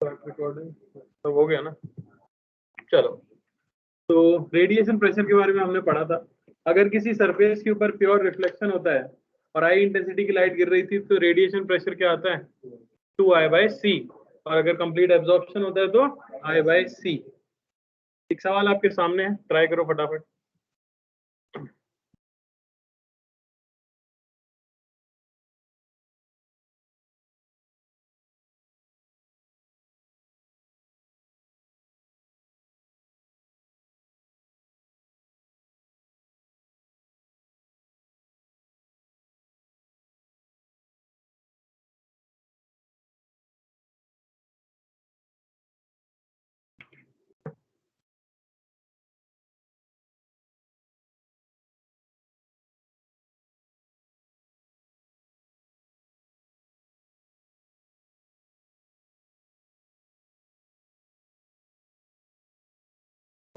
Recording सब हो गया ना। चलो, तो रेडिएशन प्रेशर के बारे में हमने पढ़ा था। अगर किसी सरफेस के ऊपर प्योर रिफ्लेक्शन होता है और हाई इंटेंसिटी की लाइट गिर रही थी तो रेडिएशन प्रेशर क्या आता है, 2I/c। और अगर कंप्लीट एब्जॉर्प्शन होता है तो I/c। एक सवाल आपके सामने है, ट्राई करो फटाफट।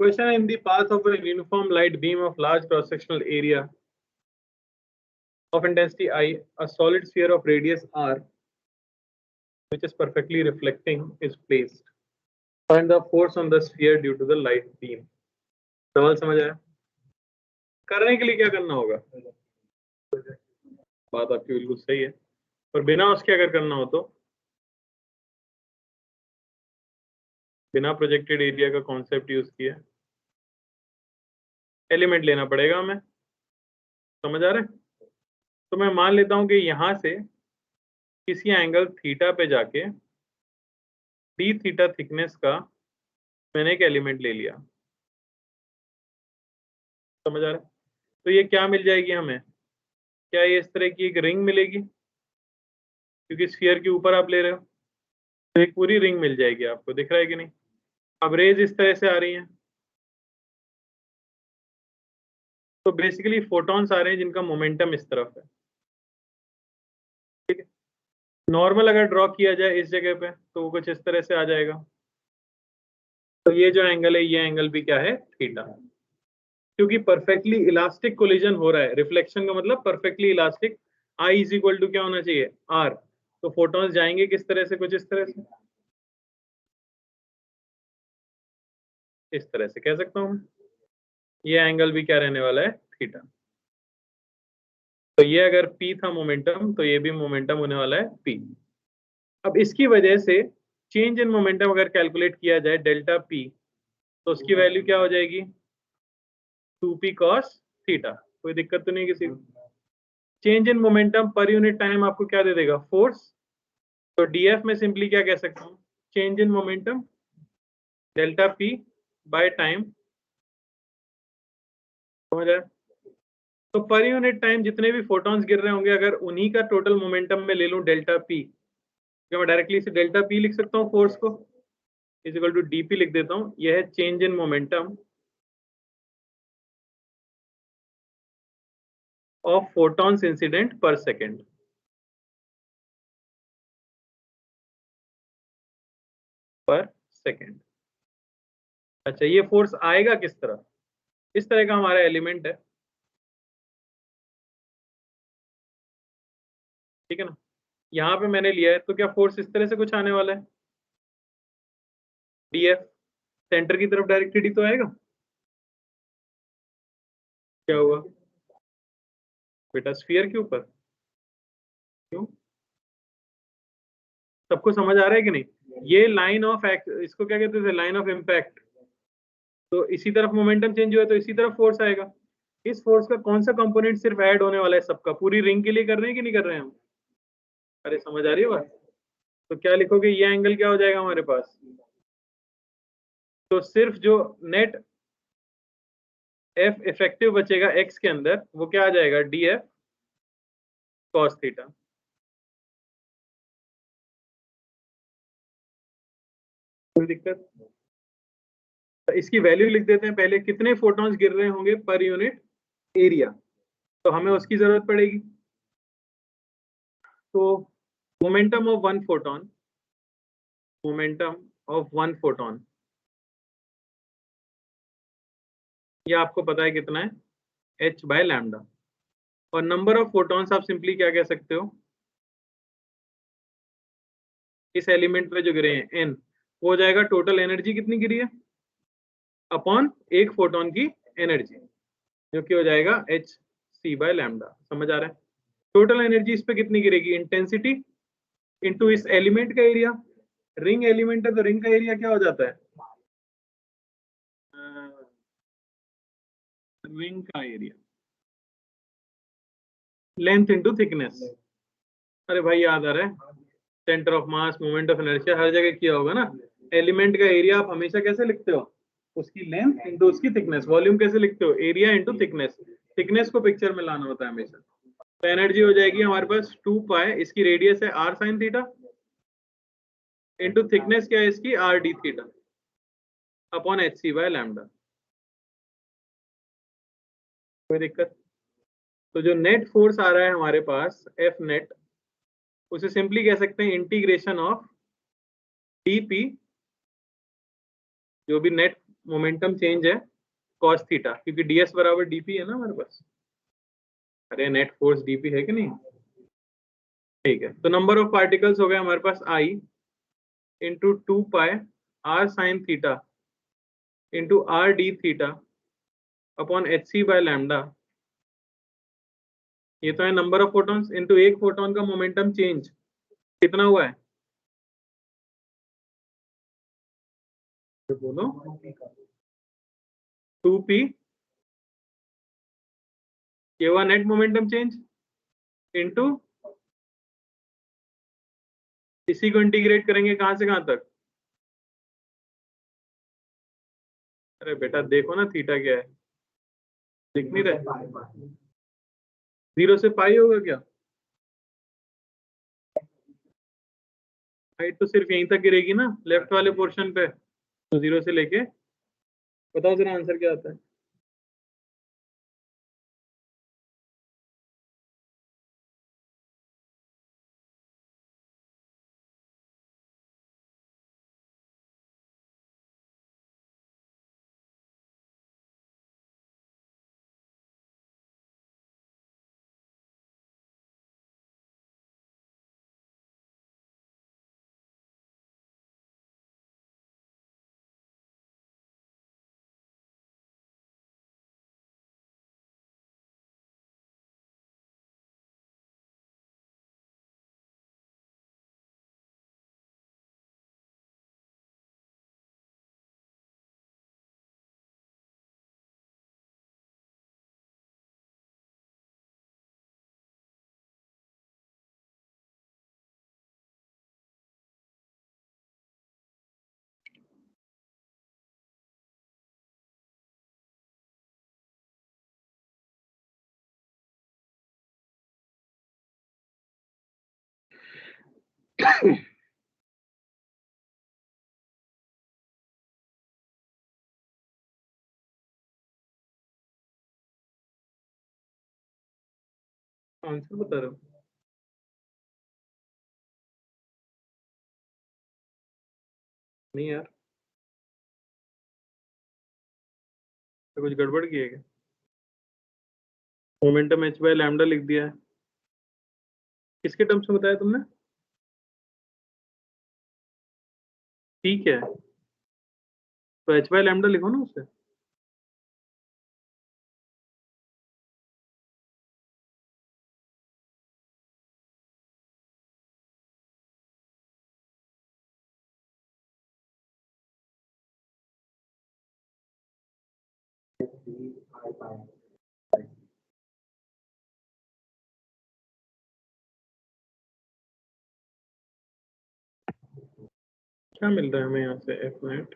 Question: in the path of a uniform light beam of large cross-sectional area of intensity I, a solid sphere of radius r, which is perfectly reflecting, is placed. Find the force on the sphere due to the light beam. सवाल समझ आया? करने के लिए क्या करना होगा? बात आपकी बिल्कुल सही है, और बिना उसके अगर करना हो तो बिना प्रोजेक्टेड एरिया का कॉन्सेप्ट यूज किया, एलिमेंट लेना पड़ेगा हमें। समझ आ रहा है? तो मैं मान लेता हूं कि यहां से किसी एंगल थीटा पे जाके डी थीटा थिकनेस का मैंने एक एलिमेंट ले लिया। समझ आ रहा है? तो ये क्या मिल जाएगी हमें? क्या ये इस तरह की एक रिंग मिलेगी, क्योंकि स्फीयर के ऊपर आप ले रहे हो, तो एक पूरी रिंग मिल जाएगी। आपको दिख रहा है कि नहीं? अब रेज इस तरह से आ रही हैं, तो बेसिकली फोटॉन्स आ रहे हैं जिनका मोमेंटम इस तरफ है। ठीक है, नॉर्मल अगर ड्रॉ किया जाए इस जगह पे तो वो कुछ इस तरह से आ जाएगा। तो ये जो एंगल है, ये एंगल भी क्या है, थीटा। क्योंकि परफेक्टली इलास्टिक कोलिजन हो रहा है, रिफ्लेक्शन का मतलब perfectly elastic. I is equal to क्या होना चाहिए, आर। तो फोटॉन्स जाएंगे किस तरह से, कुछ इस तरह से, इस तरह से कह सकता हूं मैं। ये एंगल भी क्या रहने वाला है, थीटा। तो ये अगर P था मोमेंटम, तो ये भी मोमेंटम होने वाला है P। अब इसकी वजह से चेंज इन मोमेंटम अगर कैलकुलेट किया जाए डेल्टा P, तो उसकी वैल्यू क्या हो जाएगी, 2P cos थीटा। कोई दिक्कत तो नहीं किसी को? Change in momentum per unit time आपको क्या दे देगा, फोर्स। तो डीएफ में सिंपली क्या कह सकता हूँ, change in momentum delta P by time. समझ आया? तो पर यूनिट टाइम जितने भी फोटॉन्स गिर रहे होंगे, अगर उन्हीं का टोटल मोमेंटम में ले लूं डेल्टा P, तो मैं डायरेक्टली इसे डेल्टा P लिख सकता हूँ, फोर्स को इज इक्वल टू डीपी लिख देता हूँ। यह है change in momentum of photons incident पर सेकेंड। पर सेकेंड। अच्छा, ये फोर्स आएगा किस तरह, इस तरह का हमारा एलिमेंट है। ठीक है ना? यहाँ पे मैंने लिया है, तो क्या फोर्स इस तरह से कुछ आने वाला है, डीएफ सेंटर की तरफ डायरेक्टेड ही तो आएगा। क्या हुआ बेटा, स्फीयर के ऊपर? क्यों? सबको समझ आ रहा है कि नहीं? ये लाइन ऑफ इसको क्या कहते थे, लाइन ऑफ इम्पैक्ट। तो इसी तरफ मोमेंटम चेंज हुआ तो इसी तरफ फोर्स आएगा। इस फोर्स का कौन सा कंपोनेंट सिर्फ ऐड होने वाला है, सबका पूरी रिंग के लिए कर रहे हैं कि नहीं कर रहे हैं हम? अरे समझ आ रही है बात? तो क्या लिखोगे, ये एंगल क्या हो जाएगा हमारे पास, तो सिर्फ जो नेट एफ इफेक्टिव बचेगा एक्स के अंदर, वो क्या आ जाएगा, डी एफ कॉस थीटा। कोई दिक्कत? तो इसकी वैल्यू लिख देते हैं पहले, कितने फोटॉन्स गिर रहे होंगे पर यूनिट एरिया, तो हमें उसकी जरूरत पड़ेगी। तो momentum of one photon, momentum of one photon, ये आपको पता है कितना है, h बाय लैम्डा। और नंबर ऑफ फोटॉन्स आप सिंपली क्या कह सकते हो, इस एलिमेंट पे जो गिरे हैं n, वो हो जाएगा टोटल एनर्जी कितनी गिरी है अपॉन एक फोटोन की एनर्जी, जो कि हो जाएगा hc/λ। समझ आ रहा है? टोटल एनर्जी इस पे कितनी गिरेगी, इंटेंसिटी इनटू इस एलिमेंट का एरिया। रिंग एलिमेंट है तो रिंग का एरिया क्या हो जाता है, रिंग का एरिया लेंथ इनटू थिकनेस। अरे भाई याद आ रहा है, centre of mass, moment of inertia हर जगह किया होगा ना। एलिमेंट का एरिया आप हमेशा कैसे लिखते हो, उसकी लेंथ इनटू उसकी थिकनेस। वॉल्यूम कैसे लिखते हो, एरिया इनटू थिकनेस। थिकनेस को पिक्चर में लाना होता है हमेशा। तो एनर्जी हो जाएगी हमारे पास 2 पाई, इसकी रेडियस है r sin theta, into thickness क्या है इसकी r d theta upon hc/λ। कोई दिक्कत? तो जो नेट फोर्स आ रहा है हमारे पास एफ नेट, उसे सिंपली कह सकते हैं इंटीग्रेशन ऑफ dp, जो भी नेट मोमेंटम चेंज है cos थीटा, क्योंकि ds बराबर dp है ना हमारे पास। अरे नेट फोर्स dp है कि नहीं? ठीक है, तो नंबर ऑफ पार्टिकल्स हो गए हमारे पास I into 2 pi r sin theta into r d theta upon hc/λ। ये तो है नंबर ऑफ फोटॉन्स इंटू एक फोटोन का मोमेंटम चेंज कितना हुआ है, बोलो। 2p, ये हुआ नेट मोमेंटम चेंज इनटू, इसी को इंटीग्रेट करेंगे कहां से कहां तक। अरे बेटा देखो ना थीटा क्या है, दिख नहीं रहा? 0 से पाई होगा क्या? हाइट तो सिर्फ यहीं तक गिरेगी ना, लेफ्ट वाले पोर्शन पे। तो 0 से लेके, बताओ जरा आंसर क्या आता है। आंसर बता रहा हूँ। नहीं यार, तो कुछ गड़बड़ की है क्या? मोमेंटम h/λ लिख दिया है, किसके टर्म्स में बताया तुमने? ठीक है, तो h/λ लिखो ना उसे। क्या मिल रहा है हमें यहाँ से, एफ नेट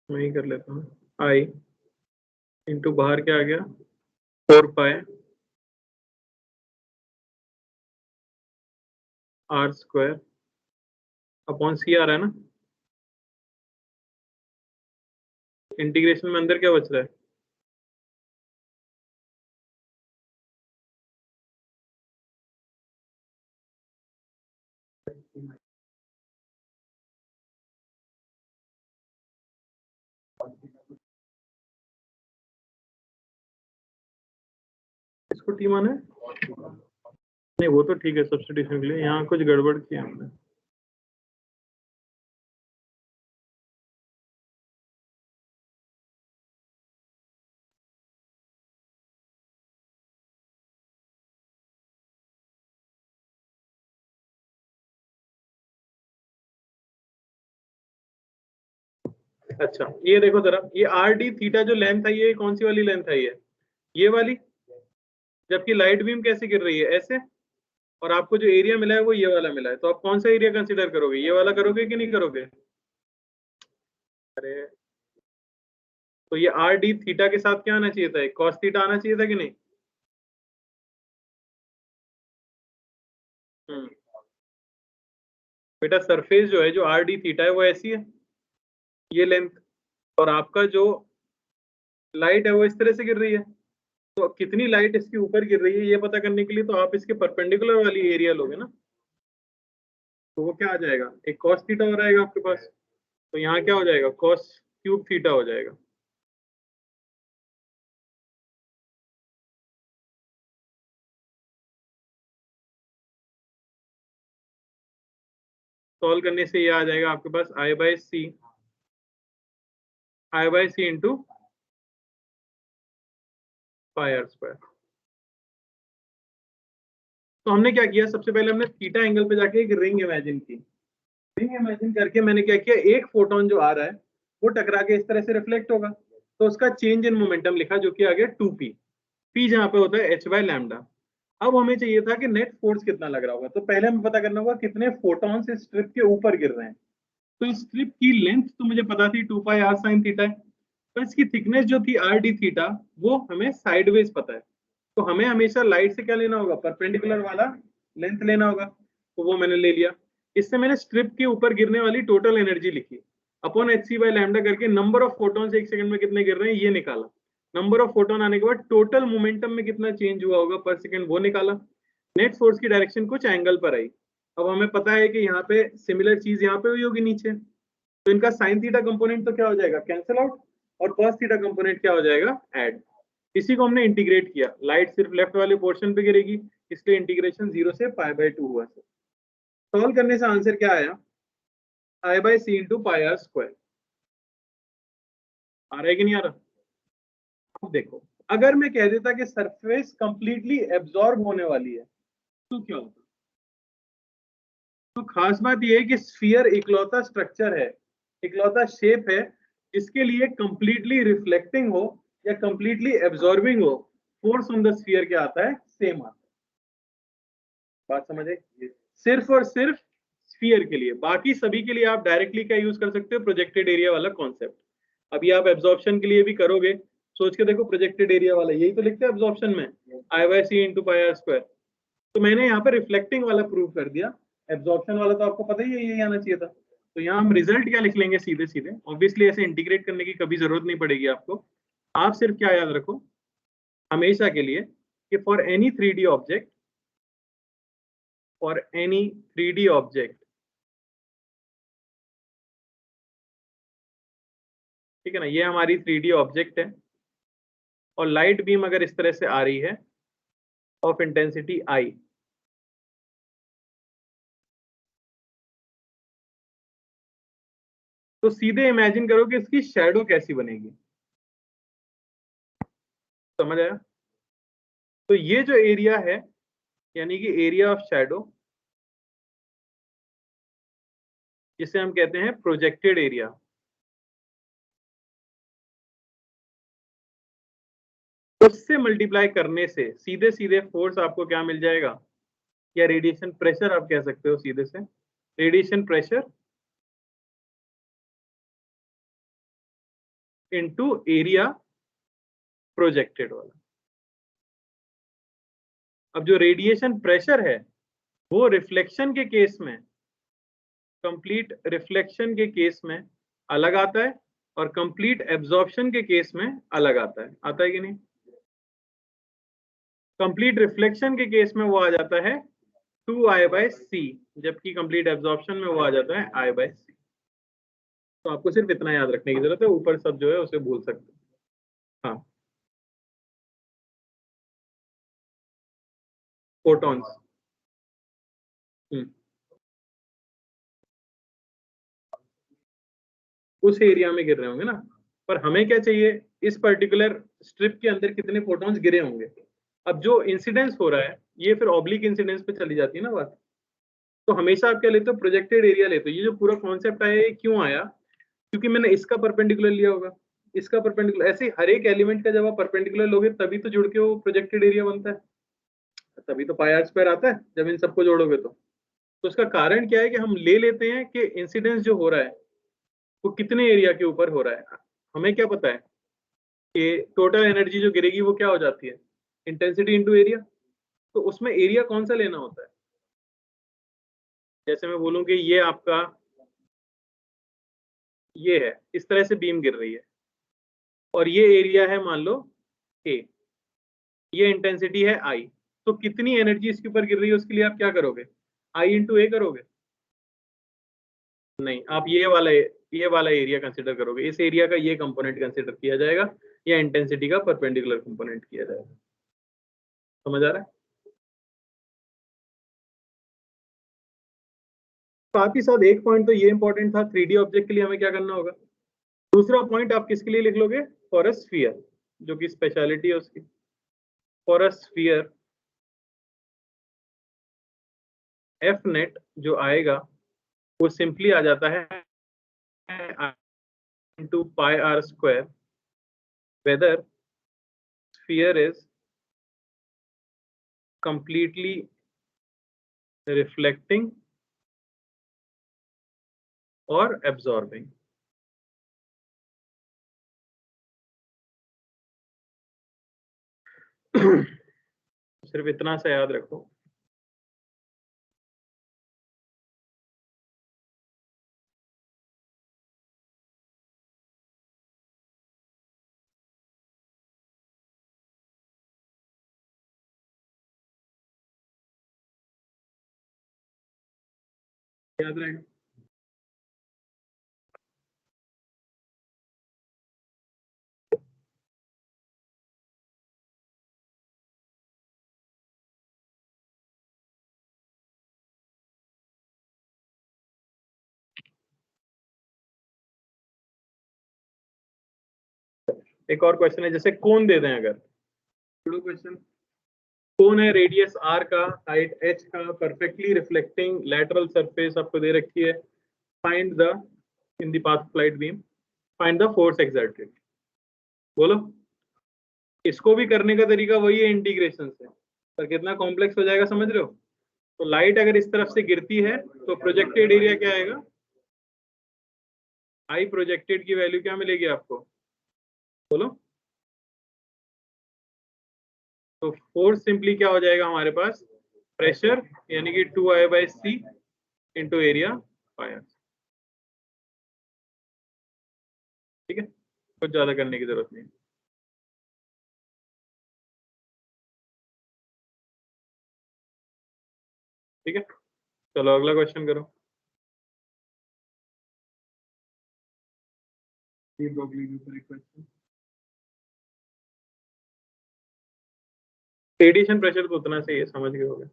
मैं ही कर लेता हूँ। आई इंटू बाहर क्या आ गया, 4 पाई r स्क्वायर अपॉन सी आ रहा है ना। इंटीग्रेशन में अंदर क्या बच रहा है, इसको टी माना है? नहीं वो तो ठीक है सब्स्टिट्यूशन के लिए, यहाँ कुछ गड़बड़ किया हमने। अच्छा ये देखो जरा, ये आर डी थीटा जो लेंथ है ये कौन सी वाली लेंथ है, ये वाली, जबकि लाइट बीम कैसे गिर रही है, ऐसे, और आपको जो एरिया मिला है वो ये वाला मिला है, तो आप कौन सा एरिया कंसीडर करोगे, ये वाला करोगे कि नहीं करोगे? अरे तो ये आर डी थीटा के साथ क्या आना चाहिए था, कॉस थीटा आना चाहिए था कि नहीं? बेटा सरफेस जो है, जो आर डी थीटा है वो ऐसी है, ये लेंथ, और आपका जो लाइट है वो इस तरह से गिर रही है, तो कितनी लाइट इसके ऊपर गिर रही है ये पता करने के लिए तो आप इसके परपेंडिकुलर वाली एरिया लोगे ना, तो वो क्या आ जाएगा, एक कॉस थीटा हो रहेगा आपके पास, तो यहाँ क्या हो जाएगा, कॉस क्यूब थीटा हो जाएगा। सॉल्व करने से ये आ जाएगा आपके पास I/C into pi r square. तो हमने क्या किया, सबसे पहले हमने थीटा एंगल पे जाके एक रिंग इमेजिन की, रिंग इमेजिन करके मैंने क्या किया, एक फोटोन जो आ रहा है वो टकरा के इस तरह से रिफ्लेक्ट होगा, तो उसका चेंज इन मोमेंटम लिखा जो कि आ गया 2p, p जहां पे होता है h/λ। अब हमें चाहिए था कि नेट फोर्स कितना लग रहा होगा, तो पहले हमें पता करना होगा कितने फोटॉन्स इस स्ट्रिप के ऊपर गिर रहे हैं। तो इस स्ट्रिप की लेंथ तो मुझे पता थी 2 पाई r sin थीटा है, तो इसकी थिकनेस जो थी r d थीटा वो हमें साइडवेज पता है, तो हमें हमेशा लाइट से क्या लेना होगा, परपेंडिकुलर वाला लेंथ लेना होगा, तो वो मैंने ले लिया। इससे मैंने स्ट्रिप के ऊपर गिरने वाली टोटल एनर्जी लिखी अपॉन hc/λ करके, नंबर ऑफ फोटॉन्स एक सेकंड में कितने गिर रहे हैं ये निकाला, नंबर ऑफ फोटोन आने के बाद टोटल मोमेंटम में कितना चेंज हुआ होगा पर सेकंड वो निकाला, नेट फोर्स की डायरेक्शन कुछ एंगल पर आई। अब हमें पता है कि यहाँ पे सिमिलर चीज यहाँ पे हुई होगी नीचे, तो इनका साइन थीटा कंपोनेंट तो क्या हो जाएगा, कैंसिल आउट, और कॉस थीटा कंपोनेंट क्या हो जाएगा, ऐड। इसी को हमने इंटीग्रेट किया, लाइट सिर्फ लेफ्ट वाले पोर्शन पे गिरेगी, इसलिए इंटीग्रेशन 0 से π/2 हुआ। सॉल्व करने से आंसर क्या आया, I/C into pi r square. आ रहा है कि नहीं आ रहा? अब देखो, अगर मैं कह देता कि सरफेस कंप्लीटली एब्जॉर्ब होने वाली है तो क्या होता? तो खास बात यह है कि स्फीयर इकलौता स्ट्रक्चर है, इकलौता शेप है जिसके लिए कंप्लीटली रिफ्लेक्टिंग हो या कंप्लीटली एब्जॉर्बिंग हो, फोर्स ऑन द स्फीयर क्या आता है, सेम आता है। बात समझे? सिर्फ और सिर्फ स्फीयर के लिए, बाकी सभी के लिए आप डायरेक्टली क्या यूज कर सकते हो, प्रोजेक्टेड एरिया वाला कॉन्सेप्ट। अभी आप एब्जॉर्प्शन के लिए भी करोगे, सोच के देखो, प्रोजेक्टेड एरिया वाला यही तो लिखते हैं एब्जॉर्प्शन में, I/C into pi r square. तो मैंने यहाँ पे रिफ्लेक्टिंग वाला प्रूव कर दिया, एब्जॉर्प्शन वाला तो आपको पता ही है यही आना चाहिए था। तो यहाँ हम रिजल्ट क्या लिख लेंगे, सीधे सीधे, ऑब्वियसली ऐसे इंटीग्रेट करने की कभी जरूरत नहीं पड़ेगी आपको। आप सिर्फ क्या याद रखो हमेशा के लिए कि for any 3D object, for any 3D object, ठीक है ना, ये हमारी 3D ऑब्जेक्ट है, और लाइट बीम अगर इस तरह से आ रही है ऑफ इंटेंसिटी I, तो सीधे इमेजिन करो कि इसकी शैडो कैसी बनेगी। समझ आया? तो ये जो एरिया है, यानी कि एरिया ऑफ शैडो, जिसे हम कहते हैं प्रोजेक्टेड एरिया, उससे मल्टीप्लाई करने से सीधे सीधे फोर्स आपको क्या मिल जाएगा, या रेडिएशन प्रेशर आप कह सकते हो सीधे से, radiation pressure into area projected वाला। अब जो रेडिएशन प्रेशर है वो रिफ्लेक्शन के केस में, कंप्लीट रिफ्लेक्शन के केस में अलग आता है, और कंप्लीट एब्जॉर्प्शन के केस में अलग आता है कि नहीं? कंप्लीट रिफ्लेक्शन के केस में वो आ जाता है 2I/C, जबकि कंप्लीट एब्जॉर्प्शन में वो आ जाता है I/C। तो आपको सिर्फ इतना याद रखने की जरूरत है, ऊपर सब जो है उसे भूल सकते हैं। हाँ, फोटॉन्स। उस एरिया में गिर रहे होंगे ना, पर हमें क्या चाहिए, इस पर्टिकुलर स्ट्रिप के अंदर कितने फोटॉन्स गिरे होंगे। अब जो इंसिडेंस हो रहा है ये फिर ऑब्लिक इंसिडेंस पे चली जाती है ना बात, तो हमेशा आप क्या लेते हो, प्रोजेक्टेड एरिया लेते हो। ये जो पूरा कॉन्सेप्ट आया ये क्यों आया, क्योंकि मैंने इसका परपेंडिकुलर लिया होगा, इसका परपेंडिकुलर, ऐसे हर एक एलिमेंट का जब आप परपेंडिकुलर लोगे तभी तो जुड़ के वो प्रोजेक्टेड एरिया बनता है, तभी तो पाई आर स्क्वायर आता है जब इन सबको जोड़ोगे तो उसका कारण क्या है कि हम ले लेते हैं कि इंसिडेंस जो हो रहा है वो कितने एरिया के ऊपर हो रहा है। हमें क्या पता है कि टोटल एनर्जी जो गिरेगी वो क्या हो जाती है, इंटेंसिटी इंटू एरिया। तो उसमें एरिया कौन सा लेना होता है, जैसे मैं बोलूं कि ये आपका ये है, इस तरह से बीम गिर रही है और ये एरिया है मान लो ए, ये इंटेंसिटी है आई, तो कितनी एनर्जी इसके ऊपर गिर रही है उसके लिए आप क्या करोगे, आई इंटू ए करोगे? नहीं, आप ये वाला एरिया कंसिडर करोगे, इस एरिया का ये कंपोनेंट कंसिडर किया जाएगा या इंटेंसिटी का परपेंडिकुलर कंपोनेंट किया जाएगा। समझ आ रहा है? साथ ही साथ एक पॉइंट तो ये इंपॉर्टेंट था, 3D ऑब्जेक्ट के लिए हमें क्या करना होगा। दूसरा पॉइंट आप किसके लिए लिख लोगे, फॉर अ स्फीयर, जो कि स्पेशलिटी है उसकी। For a sphere F net जो आएगा वो सिंपली आ जाता है into pi r square whether sphere is completely reflecting or absorbing। सिर्फ इतना सा याद रखो, याद रहेगा। एक और क्वेश्चन है, जैसे कोन दे दें अगर, क्वेश्चन, कोन है, रेडियस r का, हाइट h का, परफेक्टली रिफ्लेक्टिंग लैटरल सरफेस आपको दे रखी है, find the in the path of light beam, find the force exerted. बोलो, इसको भी करने का तरीका वही है इंटीग्रेशन से, पर कितना कॉम्प्लेक्स हो जाएगा समझ रहे हो। तो लाइट अगर इस तरफ से गिरती है तो प्रोजेक्टेड एरिया क्या आएगा, आई प्रोजेक्टेड की वैल्यू क्या मिलेगी आपको, बोलो। तो फोर्स सिंपली क्या हो जाएगा हमारे पास, प्रेशर यानी कि 2I/c इंटू एरिया पाया। ठीक है, कुछ ज्यादा करने की जरूरत नहीं। ठीक है, चलो अगला क्वेश्चन करो। रेडिएशन प्रेशर तो उतना सही है, समझ गए होगे।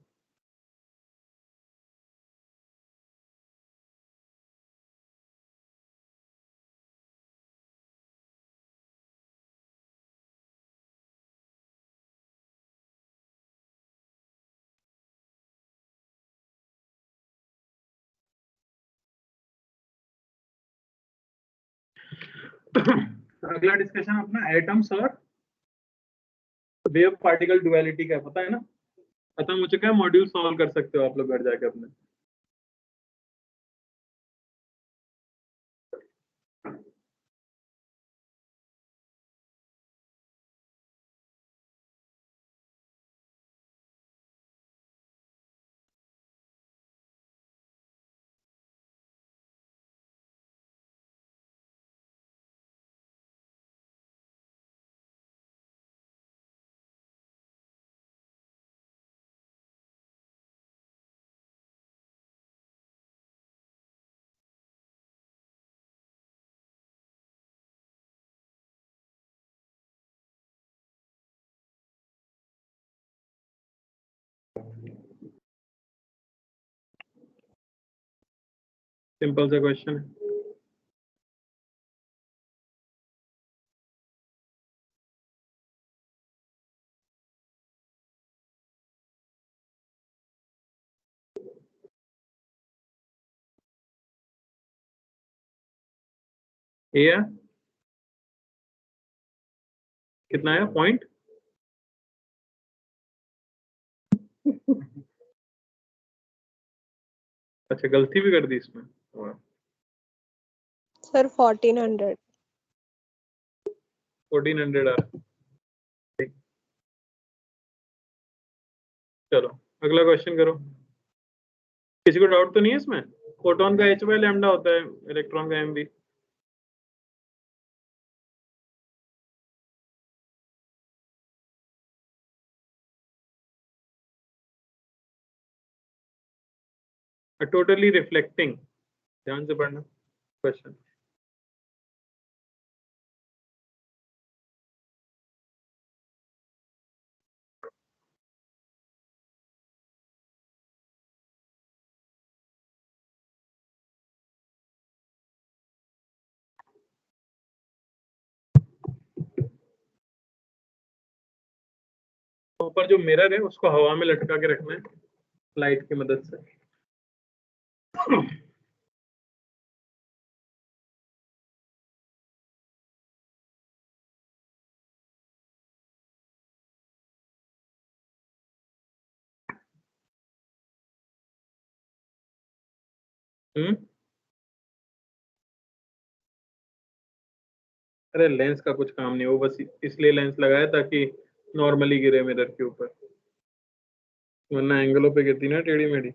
अगला डिस्कशन अपना एटम्स और वेव पार्टिकल डुअलिटी का, पता है ना, खत्म हो चुका है। मॉड्यूल सॉल्व कर सकते हो आप लोग घर जाके अपने। सिंपल सा क्वेश्चन है। ये है कितना है पॉइंट अच्छा गलती भी कर दी इसमें सर 1400 1400 आ रहा है। चलो अगला क्वेश्चन करो। किसी को डाउट तो नहीं है इसमें? फोटोन का h बाय लैम्डा होता है, इलेक्ट्रॉन का m भी। टोटली रिफ्लेक्टिंग, ध्यान से पढ़ना क्वेश्चन। ऊपर जो मिरर है उसको हवा में लटका के रखना है लाइट की मदद से। अरे लेंस का कुछ काम नहीं, वो बस इसलिए लेंस लगाया ताकि नॉर्मली गिरे मिरर के ऊपर, वरना एंगलों पे गिरती ना टेढ़ी मेढ़ी।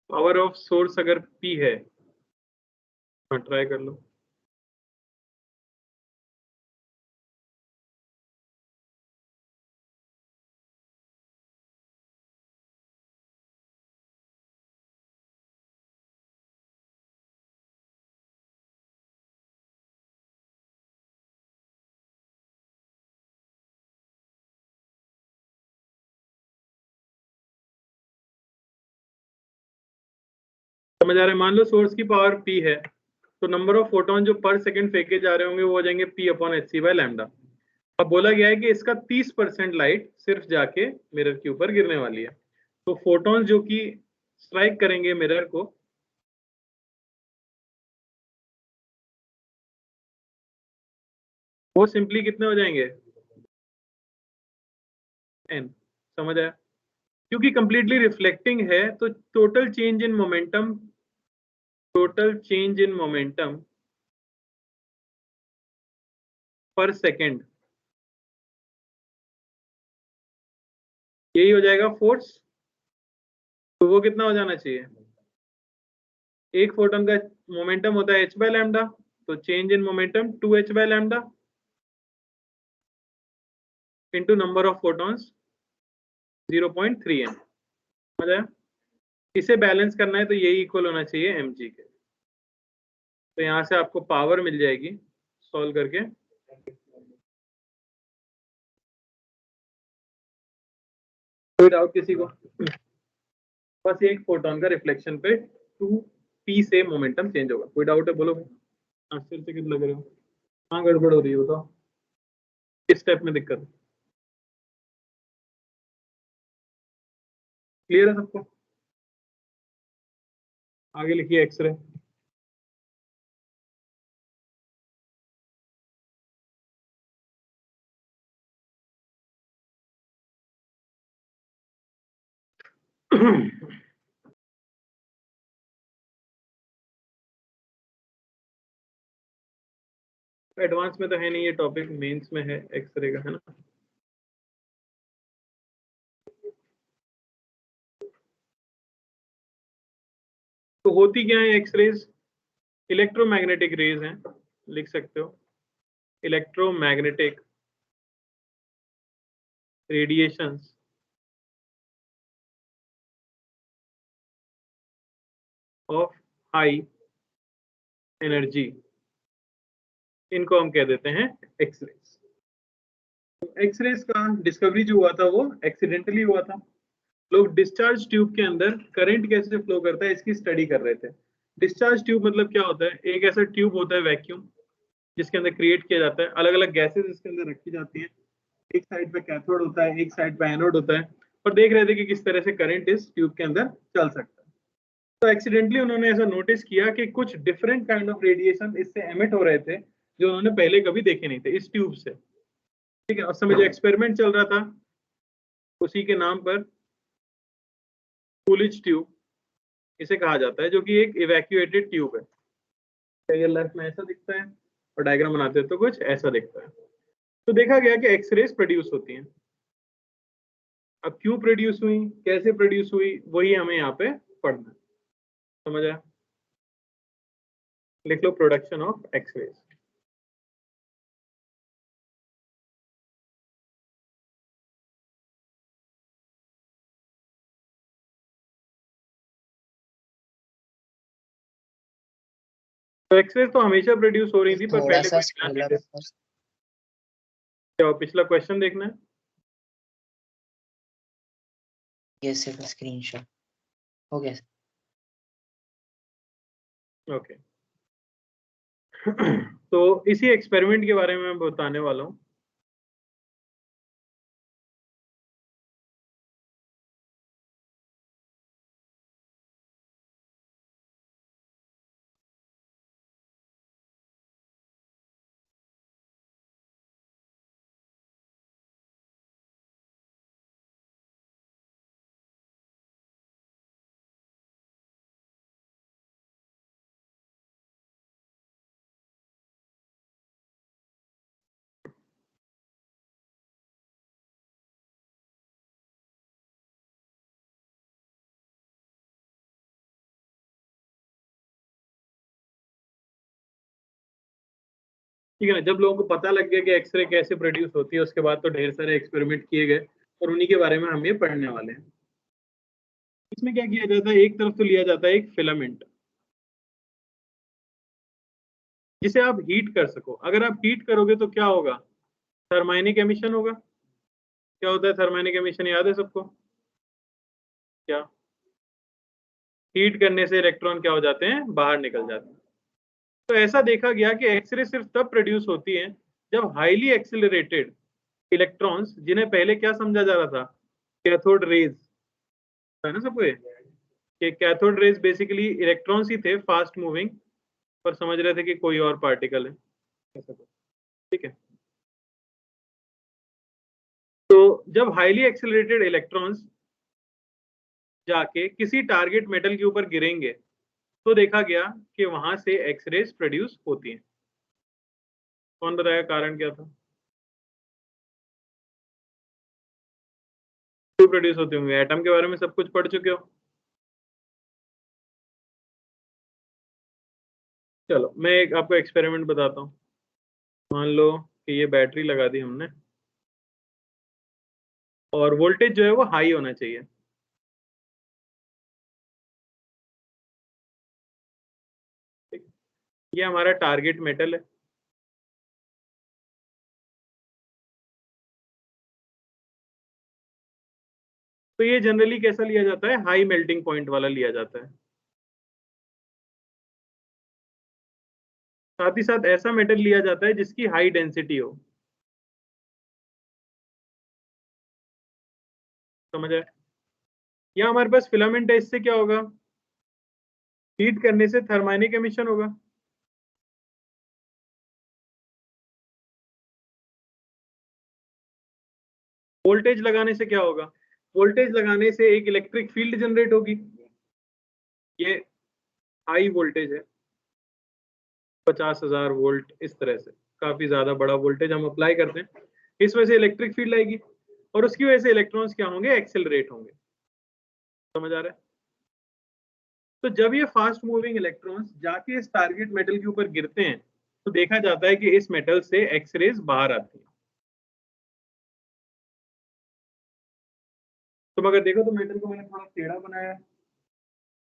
पावर ऑफ सोर्स अगर P है, हाँ ट्राई कर लो। समझ आ रहा है? मान लो सोर्स की पावर P है, तो नंबर ऑफ फोटोन जो पर सेकंड फेंके जा रहे होंगे वो हो जाएंगे P upon hc by lambda. अब बोला गया है कि इसका 30% लाइट सिर्फ जाके मिरर के ऊपर गिरने वाली है, तो फोटोन जो कि स्ट्राइक करेंगे मिरर को, वो सिंपली कितने हो जाएंगे? n। समझ आया? क्योंकि कंप्लीटली रिफ्लेक्टिंग है तो टोटल चेंज इन मोमेंटम पर सेकेंड यही हो जाएगा फोर्स। तो वो कितना हो जाना चाहिए? एक फोटोन का मोमेंटम होता है h बाय लैम्डा, तो change in momentum 2h by lambda into number of photons 0.3n। समझ आया? इसे बैलेंस करना है तो यही इक्वल होना चाहिए mg के। तो यहां से आपको पावर मिल जाएगी सॉल्व करके। कोई डाउट किसी को? बस एक फोटोन का रिफ्लेक्शन पे 2p से मोमेंटम चेंज होगा। कोई डाउट है बोलो भाई? आश्चर्य से कितना लग रहे हो? कहाँ गड़बड़ हो रही है बताओ, किस स्टेप में दिक्कत है? क्लियर है सबको? आगे लिखिए एक्सरे। एडवांस में तो है नहीं ये टॉपिक, मेंस में है एक्सरे का, है ना। तो होती क्या है एक्सरेज? इलेक्ट्रोमैग्नेटिक रेज हैं, लिख सकते हो, electromagnetic radiations of high energy, इनको हम कह देते हैं एक्सरेज। एक्सरेज का डिस्कवरी जो हुआ था वो एक्सीडेंटली हुआ था। लोग डिस्चार्ज ट्यूब के अंदर करंट कैसे फ्लो करता है इसकी स्टडी कर रहे थे। डिस्चार्ज ट्यूब मतलब क्या होता है? एक ऐसा ट्यूब होता है वैक्यूम, जिसके अंदर क्रिएट किया जाता है, अलग अलग गैसेस इसके अंदर रखी जाती हैं। एक साइड पे कैथोड होता है, एक साइड पे एनोड होता है, और देख रहे थे कि किस तरह से करंट इस ट्यूब के अंदर चल सकता है। तो एक्सीडेंटली उन्होंने ऐसा नोटिस किया कि कुछ डिफरेंट काइंड ऑफ रेडिएशन इससे एमिट हो रहे थे, जो उन्होंने पहले कभी देखे नहीं थे इस ट्यूब से। ठीक है, उस समय जो एक्सपेरिमेंट चल रहा था उसी के नाम पर कूलिज ट्यूब इसे कहा जाता है, जो कि एक इवैक्यूएटेड ट्यूब है। अगर लेफ्ट में ऐसा दिखता है और डायग्राम बनाते हैं तो कुछ ऐसा दिखता है। तो देखा गया कि एक्सरेज प्रोड्यूस होती हैं। अब क्यों प्रोड्यूस हुई, कैसे प्रोड्यूस हुई, वही हमें यहाँ पे पढ़ना है। समझ आया? लिख लो प्रोडक्शन ऑफ एक्सरेज। तो एक्सरेज तो हमेशा प्रोड्यूस हो रही थी, पर थोड़ा पहले सा कोई ध्यान स्क्रॉल नहीं अप देता। कर। क्या पिछला क्वेश्चन देखना है? ये सिर्फ स्क्रीनशॉट हो गया। ओके। तो इसी एक्सपेरिमेंट के बारे में मैं बताने वाला हूँ। ठीक है ना, जब लोगों को पता लग गया कि एक्सरे कैसे प्रोड्यूस होती है, उसके बाद तो ढेर सारे एक्सपेरिमेंट किए गए, और उन्हीं के बारे में हम ये पढ़ने वाले हैं। इसमें क्या किया जाता है, एक तरफ तो लिया जाता है एक फिलामेंट, जिसे आप हीट कर सको। अगर आप हीट करोगे तो क्या होगा? थर्माइनिक एमिशन होगा। क्या होता है थर्माइनिक एमिशन, याद है सबको? क्या? हीट करने से इलेक्ट्रॉन क्या हो जाते हैं? बाहर निकल जाते हैं। तो ऐसा देखा गया कि एक्सरे सिर्फ तब प्रोड्यूस होती है जब हाईली एक्सिलरेटेड इलेक्ट्रॉन्स, जिन्हें पहले क्या समझा जा रहा था? कैथोड रेज, है ना सबको ये, कि कैथोड रेज बेसिकली इलेक्ट्रॉन्स ही थे फास्ट मूविंग, पर समझ रहे थे कि कोई और पार्टिकल है, ऐसा कुछ। ठीक है, तो जब हाईली एक्सिलरेटेड इलेक्ट्रॉन्स जाके किसी टारगेट मेटल के ऊपर गिरेंगे, तो देखा गया कि वहां से एक्सरेज प्रोड्यूस होती हैं। कौन बताएगा कारण क्या था? क्यों प्रोड्यूस होती होंगे? एटम के बारे में सब कुछ पढ़ चुके हो। चलो मैं एक आपको एक्सपेरिमेंट बताता हूँ। मान लो कि ये बैटरी लगा दी हमने, और वोल्टेज जो है वो हाई होना चाहिए। ठीक? ये हमारा टारगेट मेटल है। तो ये जनरली कैसा लिया जाता है? हाई मेल्टिंग पॉइंट वाला लिया जाता है। साथ ही साथ ऐसा मेटल लिया जाता है जिसकी हाई डेंसिटी हो। समझ आए? यहाँ हमारे पास फिलामेंट है, इससे क्या होगा, हीट करने से थर्माइनिक एमिशन होगा। वोल्टेज लगाने से क्या होगा, वोल्टेज लगाने से एक इलेक्ट्रिक फील्ड जनरेट होगी। ये हाई वोल्टेज है, 50,000 वोल्ट, इस तरह से काफी ज्यादा बड़ा वोल्टेज हम अप्लाई करते हैं, इस वजह से इलेक्ट्रिक फील्ड आएगी और उसकी वजह से इलेक्ट्रॉन्स क्या होंगे, एक्सेलरेट होंगे। समझ आ रहा है? तो जब ये फास्ट मूविंग इलेक्ट्रॉन्स जाके इस टारगेट मेटल के ऊपर गिरते हैं तो देखा जाता है कि इस मेटल से एक्सरेज बाहर आती है। तुम अगर देखो तो मेटल को मैंने थोड़ा टेढ़ा बनाया है,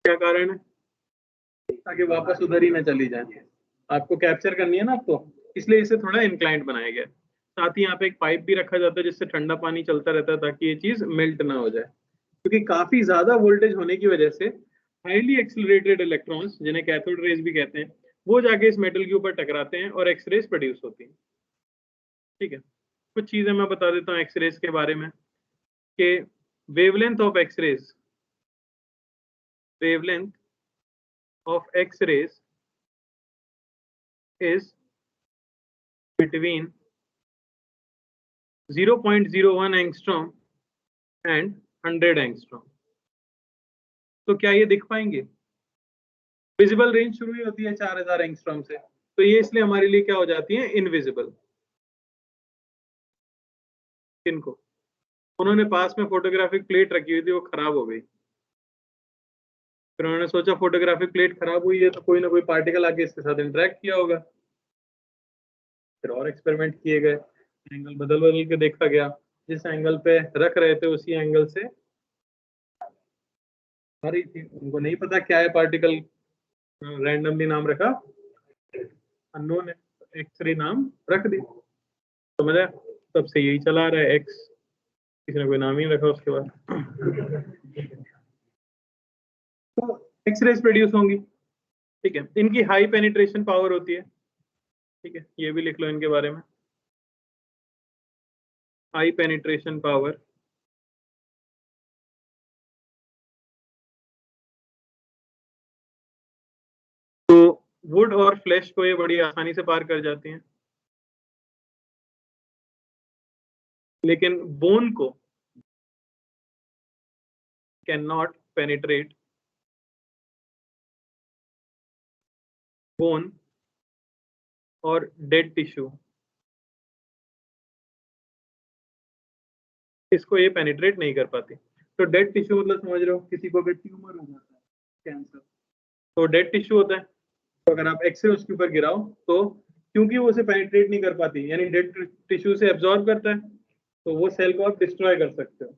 क्या कारण है, ताकि वापस उधर ही ना चली जाए, आपको कैप्चर करनी है ना आपको, इसलिए इसे थोड़ा इंक्लाइंट बनाया गया। साथ ही यहाँ पे एक पाइप भी रखा जाता है जिससे ठंडा पानी चलता रहता है ताकि ये चीज मेल्ट ना हो जाए, क्योंकि काफी ज्यादा वोल्टेज होने की वजह से हाईली एक्सिलरेटेड इलेक्ट्रॉन्स, जिन्हें कैथोड रेज भी कहते हैं, वो जाके इस मेटल के ऊपर टकराते हैं और एक्सरेज प्रोड्यूस होती हैं। ठीक है, कुछ चीजें मैं बता देता हूँ एक्सरेज के बारे में कि wavelength of X-rays, wavelength of X-rays is between 0.01 angstrom and 100 angstrom। तो क्या ये दिख पाएंगे? विजिबल रेंज शुरू ही होती है 4000 एंगस्ट्रॉम से, तो ये इसलिए हमारे लिए क्या हो जाती है, इनविजिबल। किनको? उन्होंने पास में फोटोग्राफिक प्लेट रखी हुई थी, वो खराब हो गई, फिर उन्होंने सोचा फोटोग्राफिक प्लेट खराब हुई है तो कोई ना कोई पार्टिकल आके इसके साथ इंटरेक्ट किया होगा, फिर और एक्सपेरिमेंट किए गए, एंगल बदल बदल के देखा गया, जिस एंगल पे रख रहे थे उसी एंगल से आ रही थी। उनको नहीं पता क्या है पार्टिकल, रैंडमली नाम रखा, अननोन है, एक्स-रे नाम रख दी। समझा? तब से यही चला रहा है एक्स, किसी ने कोई नाम ही रखा उसके बाद। तो एक्स रेज प्रोड्यूस होंगी, ठीक है, इनकी हाई पेनिट्रेशन पावर होती है, ठीक है, ये भी लिख लो इनके बारे में, हाई पेनिट्रेशन पावर। तो वुड और फ्लैश को ये बड़ी आसानी से पार कर जाती हैं, लेकिन बोन को कैन नॉट पेनिट्रेट, बोन और डेड टिश्यू, इसको ये पेनिट्रेट नहीं कर पाती। तो डेड टिश्यू मतलब समझ रहे हो, किसी को अगर ट्यूमर हो जाता है, कैंसर, तो डेड टिश्यू होता है, तो अगर आप एक्सरे उसके ऊपर गिराओ तो क्योंकि वो उसे पेनिट्रेट नहीं कर पाती, यानी डेड टिश्यू से एब्जॉर्ब करता है, तो वो सेल को आप डिस्ट्रॉय कर सकते हो।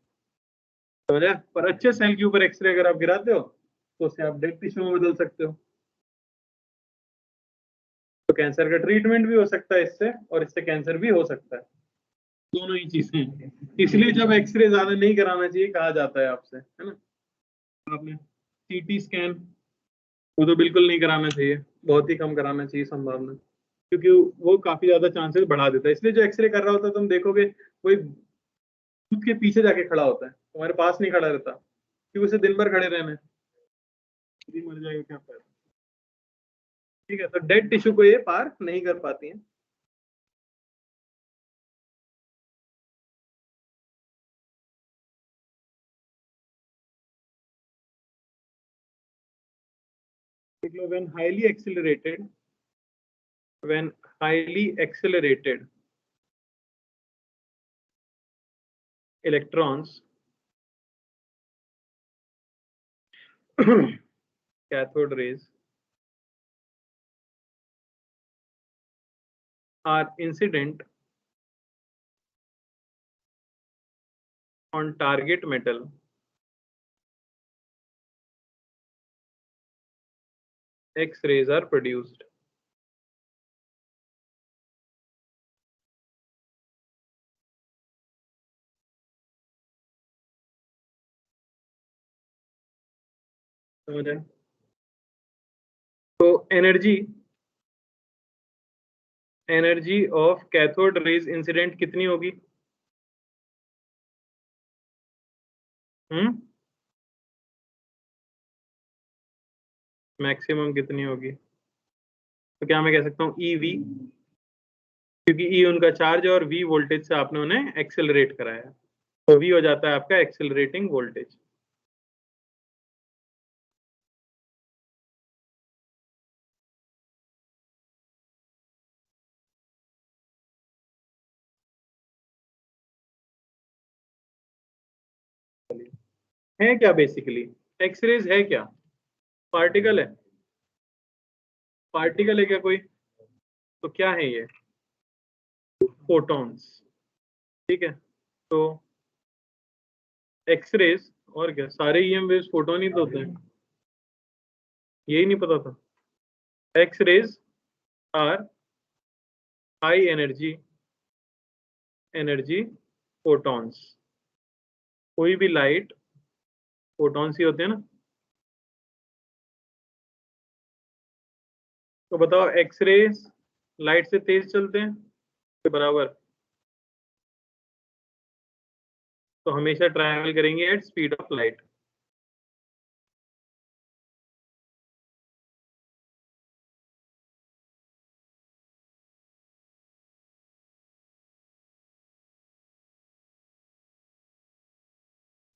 समझा? पर अच्छे सेल के ऊपर एक्सरे अगर आप गिराते हो तो उसे आप डेड टिश्यू में बदल सकते हो। तो कैंसर का ट्रीटमेंट भी हो सकता है इससे, और इससे कैंसर भी हो सकता है, दोनों ही चीजें। इसलिए जब एक्सरे ज्यादा नहीं कराना चाहिए कहा जाता है आपसे, है ना, आपने सीटी स्कैन, वो तो बिल्कुल नहीं कराना चाहिए, बहुत ही कम कराना चाहिए संभावना, क्योंकि वो काफी ज्यादा चांसेस बढ़ा देता है। इसलिए जो एक्सरे कर रहा होता है तुम देखोगे कोई खुद के पीछे जाके खड़ा होता है, तुम्हारे पास नहीं खड़ा रहता, क्योंकि उसे दिन भर खड़े रहना है, खुद ही मर जाएगा क्या फायदा। ठीक है, तो डेड टिश्यू को ये पार नहीं कर पाती है। when highly accelerated when highly accelerated electrons cathode rays are incident on target metal, X-rays are produced। समझ आए? तो energy energy of cathode rays incident कितनी होगी? मैक्सिमम कितनी होगी? तो क्या मैं कह सकता हूँ EV, क्योंकि E उनका चार्ज है और V वोल्टेज से आपने उन्हें एक्सेलरेट कराया, तो V हो जाता है आपका एक्सेलरेटिंग वोल्टेज। है क्या बेसिकली? एक्सरेज है क्या? पार्टिकल है? पार्टिकल है क्या कोई? तो क्या है ये? फोटॉन्स। ठीक है, तो एक्सरेज और क्या, सारे EM वेव्स फोटोन ही तो होते हैं, यही नहीं पता था? X-rays are high energy photons. कोई भी लाइट फोटॉन्स ही होते हैं ना। तो बताओ, एक्सरेज लाइट से तेज चलते हैं के बराबर, तो हमेशा ट्रैवल करेंगे एट स्पीड ऑफ लाइट।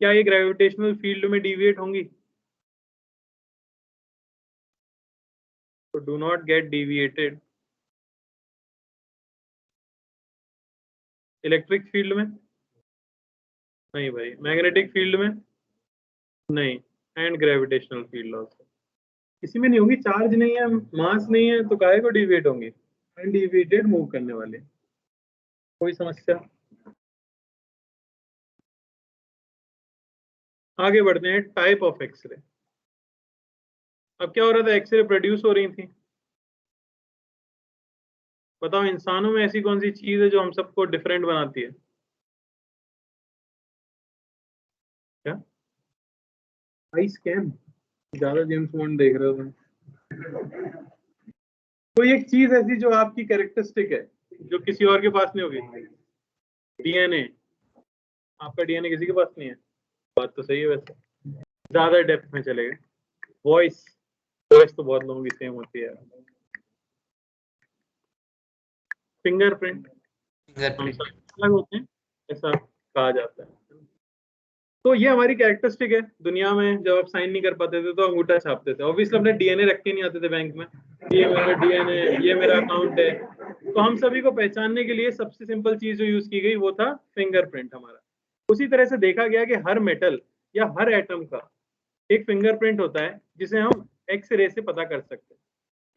क्या ये ग्रेविटेशनल फील्ड में डिविएट होंगी? तो do not gate deviated. Electric field में नहीं भाई, मैग्नेटिक फील्ड में नहीं, एंड ग्रेविटेशनल फील्ड ऑल्सो, किसी में नहीं होंगी। चार्ज नहीं है, मास नहीं है, तो काहे को डिविएट होंगी? अनडिविएटेड मूव करने वाले। कोई समस्या? आगे बढ़ते हैं, टाइप ऑफ एक्सरे। अब क्या हो रहा था, एक्सरे प्रोड्यूस हो रही थी। बताओ, इंसानों में ऐसी कौन सी चीज है जो हम सबको डिफरेंट बनाती है? क्या? I scan? ज्यादा जेम्स बॉन्ड देख रहे हो तुम? कोई एक चीज ऐसी जो आपकी कैरेक्टरिस्टिक है, जो किसी और के पास नहीं होगी? DNA। आपका DNA किसी के पास नहीं है? बात तो सही है वैसे, ज्यादा डेप्थ में चले गए। वॉइस, वॉइस तो बहुत लोगों की सेम होती है। फिंगरप्रिंट, हम फिंगरप्रिंट। सब अलग होते हैं, ऐसा कहा जाता है। तो ये हमारी कैरेक्टरिस्टिक है। दुनिया में जब आप साइन नहीं कर पाते थे तो अंगूठा छापते थे, ऑब्वियसली अपने DNA रख के नहीं आते थे बैंक में, ये मेरा DNA, ये मेरा अकाउंट है। तो हम सभी को पहचानने के लिए सबसे सिंपल चीज जो यूज की गई वो था फिंगरप्रिंट हमारा। उसी तरह से देखा गया कि हर मेटल या हर एटम का एक फिंगरप्रिंट होता है जिसे हम एक्सरे से पता कर सकते हैं।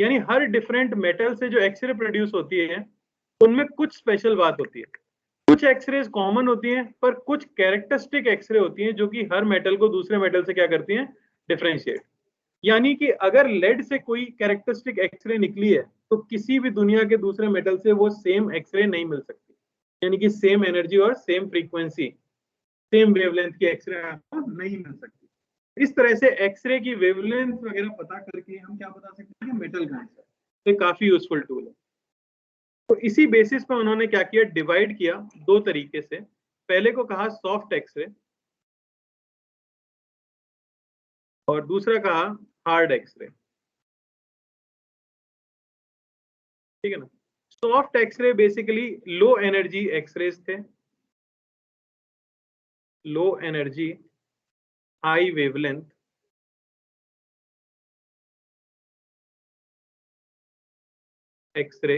यानी हर डिफरेंट मेटल से जो एक्सरे प्रोड्यूस होती है उनमें कुछ स्पेशल बात होती है। कुछ एक्सरेज कॉमन होती हैं, पर कुछ कैरेक्टरिस्टिक एक्सरे होती हैं जो कि हर मेटल को दूसरे मेटल से क्या करती हैं, डिफरेंशिएट। यानी कि अगर लेड से कोई कैरेक्टरिस्टिक एक्सरे निकली है तो किसी भी दुनिया के दूसरे मेटल से वो सेम एक्सरे नहीं मिल सकती। यानी कि सेम एनर्जी और सेम फ्रीक्वेंसी, सेम वेवलेंथ की एक्सरे आपको नहीं मिल सकती। इस तरह से एक्सरे की वेवलेंथ वगैरह पता करके हम क्या बता सकते हैं, मेटल कौन सा है। तो काफी यूजफुल टूल है। तो इसी बेसिस पे उन्होंने क्या किया, डिवाइड किया दो तरीके से। पहले को कहा सॉफ्ट एक्सरे और दूसरा कहा हार्ड एक्सरे। ठीक है ना। Soft X-ray basically low energy X-rays थे, low energy high wavelength X-ray,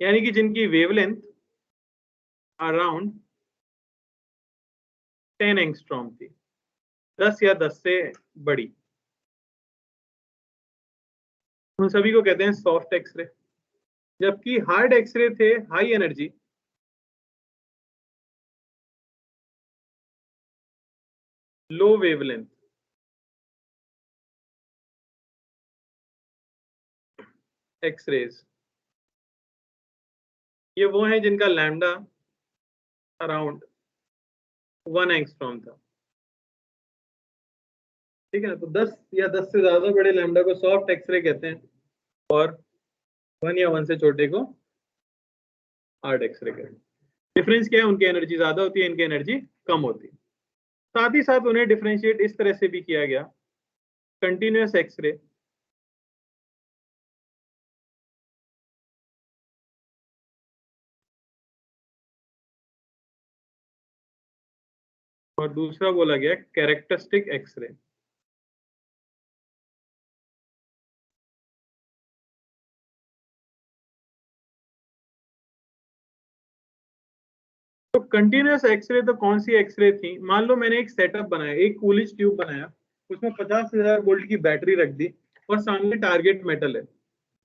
यानी कि जिनकी वेवलेंथ अराउंड 10 एंगस्ट्रॉम थी, 10 या 10 से बड़ी। उन सभी को कहते हैं सॉफ्ट एक्सरे। जबकि हार्ड एक्सरे थे हाई एनर्जी, लो वेवलेंथ एक्सरेज। ये वो हैं जिनका लैम्डा अराउंड 1 एंगस्ट्रॉम था। ठीक है ना। तो 10 या 10 से ज्यादा बड़े लैम्डा को सॉफ्ट एक्सरे कहते हैं, और 1 या 1 से छोटे को 8 एक्सरे करें। डिफरेंस क्या है, उनकी एनर्जी ज्यादा होती है, इनकी एनर्जी कम होती है। साथ ही साथ उन्हें डिफरेंशिएट इस तरह से भी किया गया, कंटिन्यूअस एक्सरे और दूसरा बोला गया कैरेक्टरिस्टिक एक्सरे। तो कंटिन्यूअस एक्सरे तो कौन सी एक्सरे थी, मान लो मैंने एक सेटअप बनाया, एक कूलिज ट्यूब बनाया, उसमें 50,000 वोल्ट की बैटरी रख दी और सामने टारगेट मेटल है।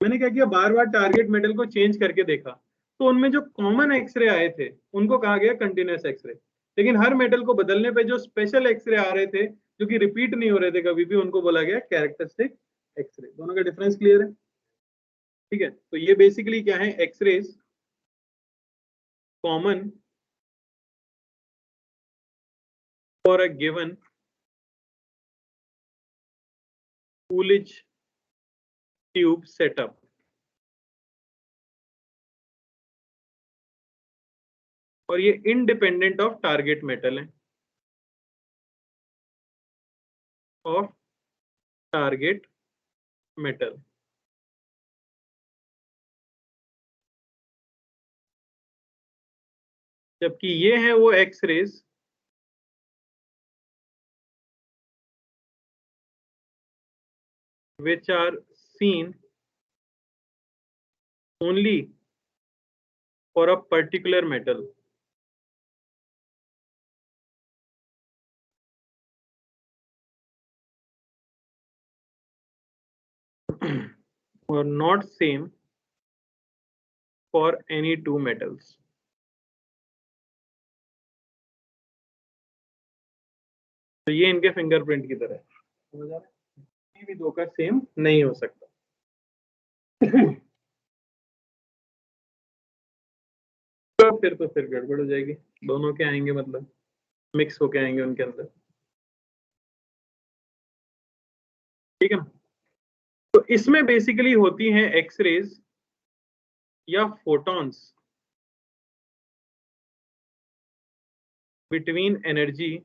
मैंने क्या किया, बार बार टारगेट मेटल को चेंज करके देखा, तो उनमें जो कॉमन एक्सरे आए थे उनको कहा गया कंटिन्यूअस एक्सरे। लेकिन हर मेटल को बदलने पे जो स्पेशल एक्सरे आ रहे थे जो कि रिपीट नहीं हो रहे थे कभी भी, उनको बोला गया कैरेक्टरिस्टिक एक्सरे। दोनों का डिफरेंस क्लियर है? ठीक है, तो ये बेसिकली क्या है, X-rays common for a given Coolidge tube setup. और ये इंडिपेंडेंट ऑफ टारगेट मेटल है, ऑफ टारगेट मेटल। जबकि ये है वो X-rays which are seen only for a particular metal. or not same for any two metals. तो ये इनके फिंगरप्रिंट की तरह है, समझ आ रहा है? किसी भी दो का सेम नहीं हो सकता। तो फिर गड़बड़ हो जाएगी, दोनों के आएंगे मतलब मिक्स होके आएंगे उनके अंदर, ठीक है ना? तो इसमें बेसिकली होती हैं एक्सरेज या photons between energy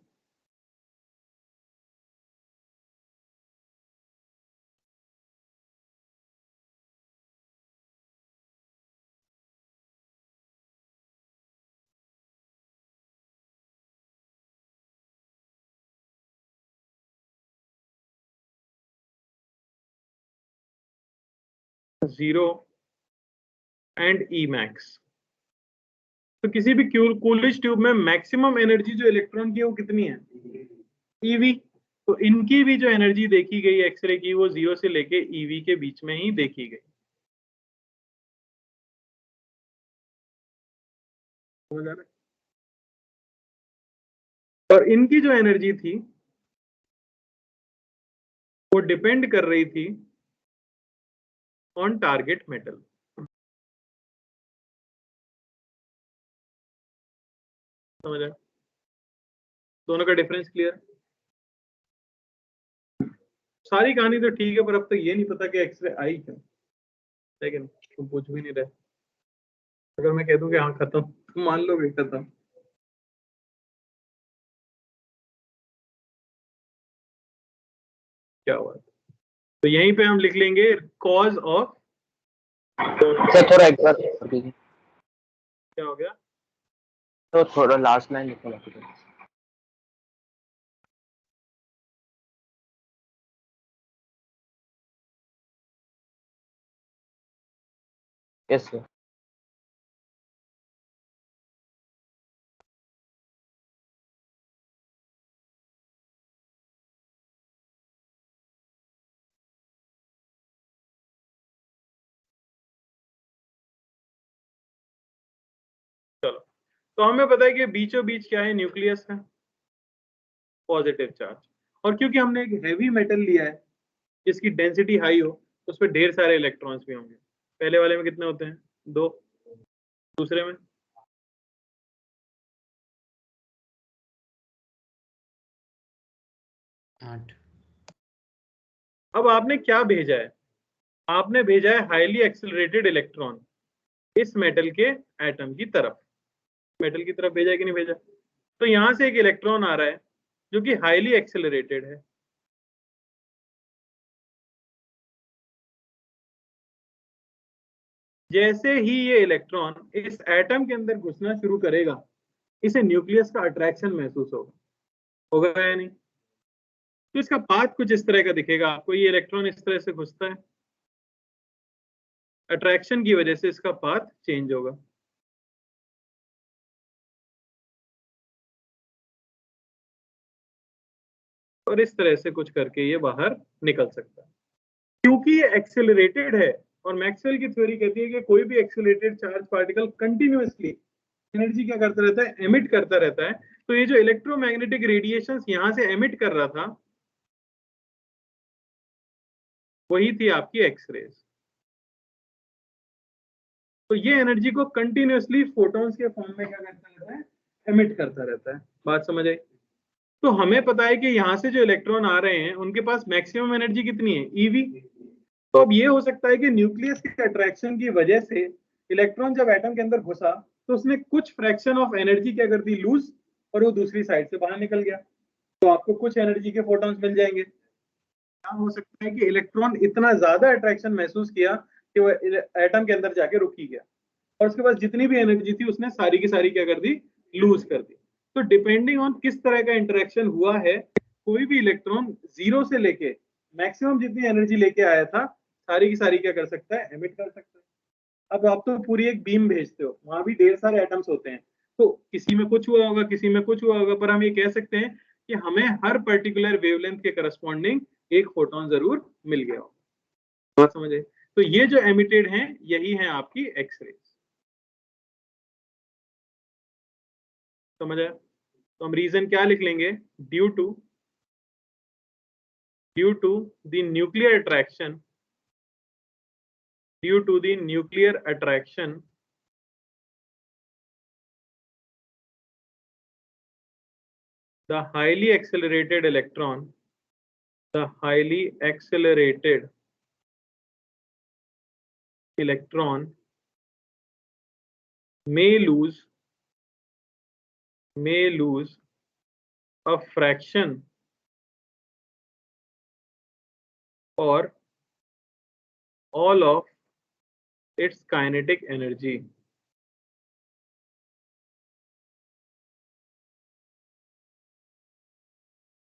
zero and E max. तो किसी भी कूलिज ट्यूब में मैक्सिमम एनर्जी जो इलेक्ट्रॉन की है वो कितनी है, ईवी। तो इनकी भी जो एनर्जी देखी गई एक्सरे की वो 0 से लेके ईवी के बीच में ही देखी गई, समझ आ रहा है? और इनकी जो एनर्जी थी वो डिपेंड कर रही थी ऑन टारगेट मेटल। समझ आया? दोनों का डिफरेंस क्लियर? सारी कहानी तो ठीक है, पर अब तक ये नहीं पता कि एक्सरे आई क्यों, लेकिन तुम पूछ भी नहीं रहे। अगर मैं कह दूं कि हाँ खत्म, तो मान लो भी खत्म। क्या हुआ? तो यहीं पे हम लिख लेंगे कॉज ऑफ। सर थोड़ा एक बार कर दीजिए, क्या हो गया? तो थोड़ा लास्ट लाइन लिखना बाकी है। Yes sir. चलो, तो हमें पता है कि बीचों बीच क्या है, न्यूक्लियस है, पॉजिटिव चार्ज। और क्योंकि हमने एक हैवी मेटल लिया है जिसकी डेंसिटी हाई हो, उस पर ढेर सारे इलेक्ट्रॉन्स भी होंगे। पहले वाले में कितने होते हैं, 2, दूसरे में 8। अब आपने क्या भेजा है, आपने भेजा है हाईली एक्सेलरेटेड इलेक्ट्रॉन इस मेटल के एटम की तरफ, मेटल की तरफ भेजा है कि नहीं भेजा? तो यहां से एक इलेक्ट्रॉन आ रहा है जो कि हाईली एक्सेलरेटेड है। जैसे ही ये इलेक्ट्रॉन इस एटम के अंदर घुसना शुरू करेगा, इसे न्यूक्लियस का अट्रैक्शन महसूस होगा, होगा या नहीं? तो इसका पाथ कुछ इस तरह का दिखेगा आपको। ये इलेक्ट्रॉन इस तरह से घुसता है, अट्रैक्शन की वजह से इसका पाथ चेंज होगा। और इस तरह से कुछ करके ये बाहर निकल सकता है। क्योंकि ये एक्सेलरेटेड है, और मैक्सवेल की थ्योरी कहती है कि कोई भी accelerated charge particle continuously energy क्या करता रहता है, एमिट करता रहता है। तो ये जो इलेक्ट्रोमैग्नेटिक रेडिएशंस यहां से एमिट कर रहा था, वही थी आपकी एक्सरेज। तो ये एनर्जी को कंटिन्यूअसली फोटॉन्स के फॉर्म में क्या करता रहता है, एमिट करता रहता है। बात समझ आई? तो हमें पता है कि यहां से जो इलेक्ट्रॉन आ रहे हैं उनके पास मैक्सिमम एनर्जी कितनी है, ईवी। तो अब ये हो सकता है कि न्यूक्लियस के अट्रैक्शन की वजह से इलेक्ट्रॉन जब एटम के अंदर घुसा तो उसने कुछ फ्रैक्शन ऑफ एनर्जी क्या कर दी, लूज, और वो दूसरी साइड से बाहर निकल गया। तो आपको कुछ एनर्जी के फोटॉन्स मिल जाएंगे। क्या हो सकता है कि इलेक्ट्रॉन इतना ज्यादा अट्रैक्शन महसूस किया कि वो एटम के अंदर जाके रुक ही गया, और उसके पास जितनी भी एनर्जी थी उसने सारी की सारी क्या कर दी, लूज कर दी। तो डिपेंडिंग ऑन किस तरह का इंटरेक्शन हुआ है, कोई भी इलेक्ट्रॉन जीरो से लेके मैक्सिमम जितनी एनर्जी लेके आया था, सारी की सारी क्या कर सकता है, एमिट कर सकता है। अब आप तो पूरी एक बीम भेजते हो, वहां भी ढेर सारे एटम्स होते हैं, तो किसी में कुछ हुआ होगा, किसी में कुछ हुआ होगा, पर हम ये कह सकते हैं कि हमें हर पर्टिकुलर वेवलेंथ के करस्पॉन्डिंग एक फोटोन जरूर मिल गया होगा। बात समझे? तो ये जो एमिटेड हैं यही है आपकी एक्सरेज। समझ आया? तो हम रीजन क्या लिख लेंगे, due to the nuclear attraction, due to the nuclear attraction the highly accelerated electron may lose a fraction or all of its kinetic energy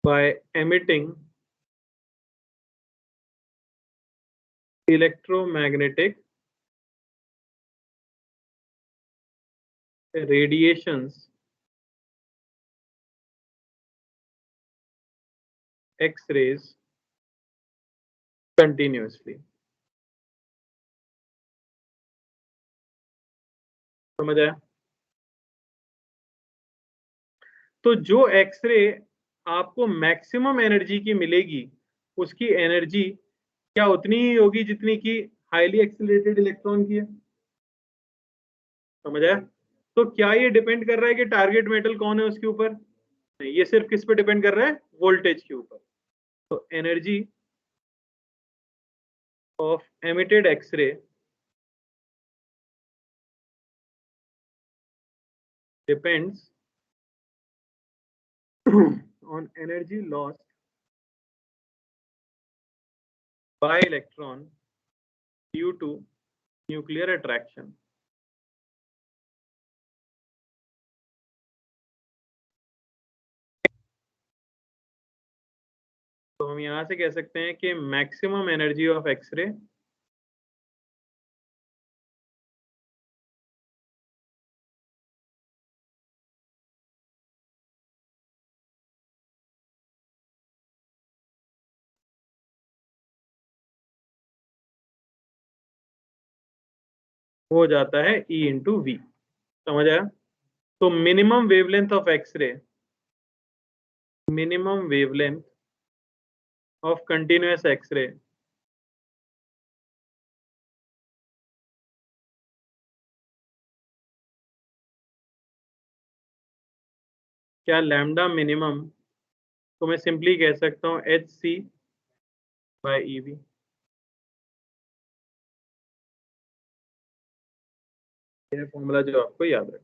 by emitting electromagnetic radiations, X-rays, continuously। समझ आया? तो जो x ray आपको maximum energy की मिलेगी, उसकी energy क्या उतनी ही होगी जितनी की हाईली एक्सीलरेटेड इलेक्ट्रॉन की है। समझ आया? तो क्या ये डिपेंड कर रहा है कि टारगेट मेटल कौन है उसके ऊपर? नहीं, ये सिर्फ किस पे डिपेंड कर रहा है, वोल्टेज के ऊपर। तो energy of emitted X-ray depends on energy lost by electron due to nuclear attraction। तो हम यहां से कह सकते हैं कि मैक्सिमम एनर्जी ऑफ एक्सरे हो जाता है E इंटू वी। समझ आया? तो minimum wavelength of X-ray, minimum wavelength of continuous X-ray क्या लैम्डा मिनिमम तो मैं सिंपली कह सकता हूं HC बाय EV। ये फॉर्मूला जो आपको याद रहे।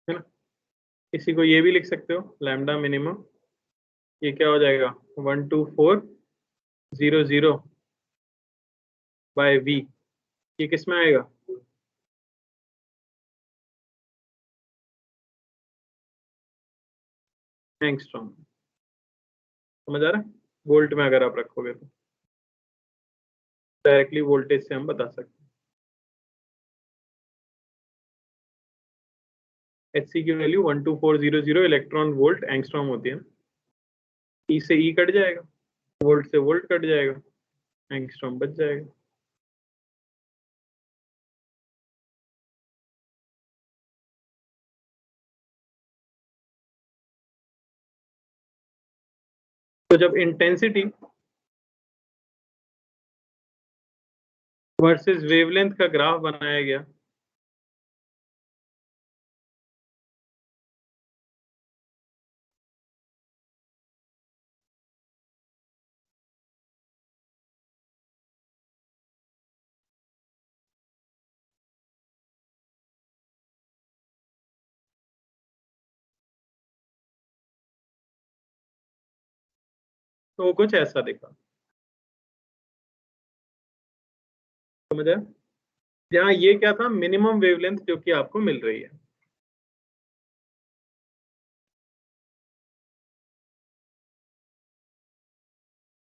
है ना, इसी को ये भी लिख सकते हो लैम्डा मिनिमम, ये क्या हो जाएगा 12400 बाय वी, ये किस में आएगा एंगस्ट्रॉम, समझ आ रहा है, वोल्ट में अगर आप रखोगे तो डायरेक्टली वोल्टेज से हम बता सकते हैं। एचसी की वैल्यू 12400 इलेक्ट्रॉन वोल्ट एंगस्ट्रॉम होती है। ई से ई कट जाएगा, वोल्ट से वोल्ट कट जाएगा, एंगस्ट्रॉम बच जाएगा। तो जब इंटेंसिटी वर्सेस वेवलेंथ का ग्राफ बनाया गया, तो वो कुछ ऐसा दिखा, समझ आया, जहाँ ये क्या था मिनिमम वेवलेंथ जो कि आपको मिल रही है।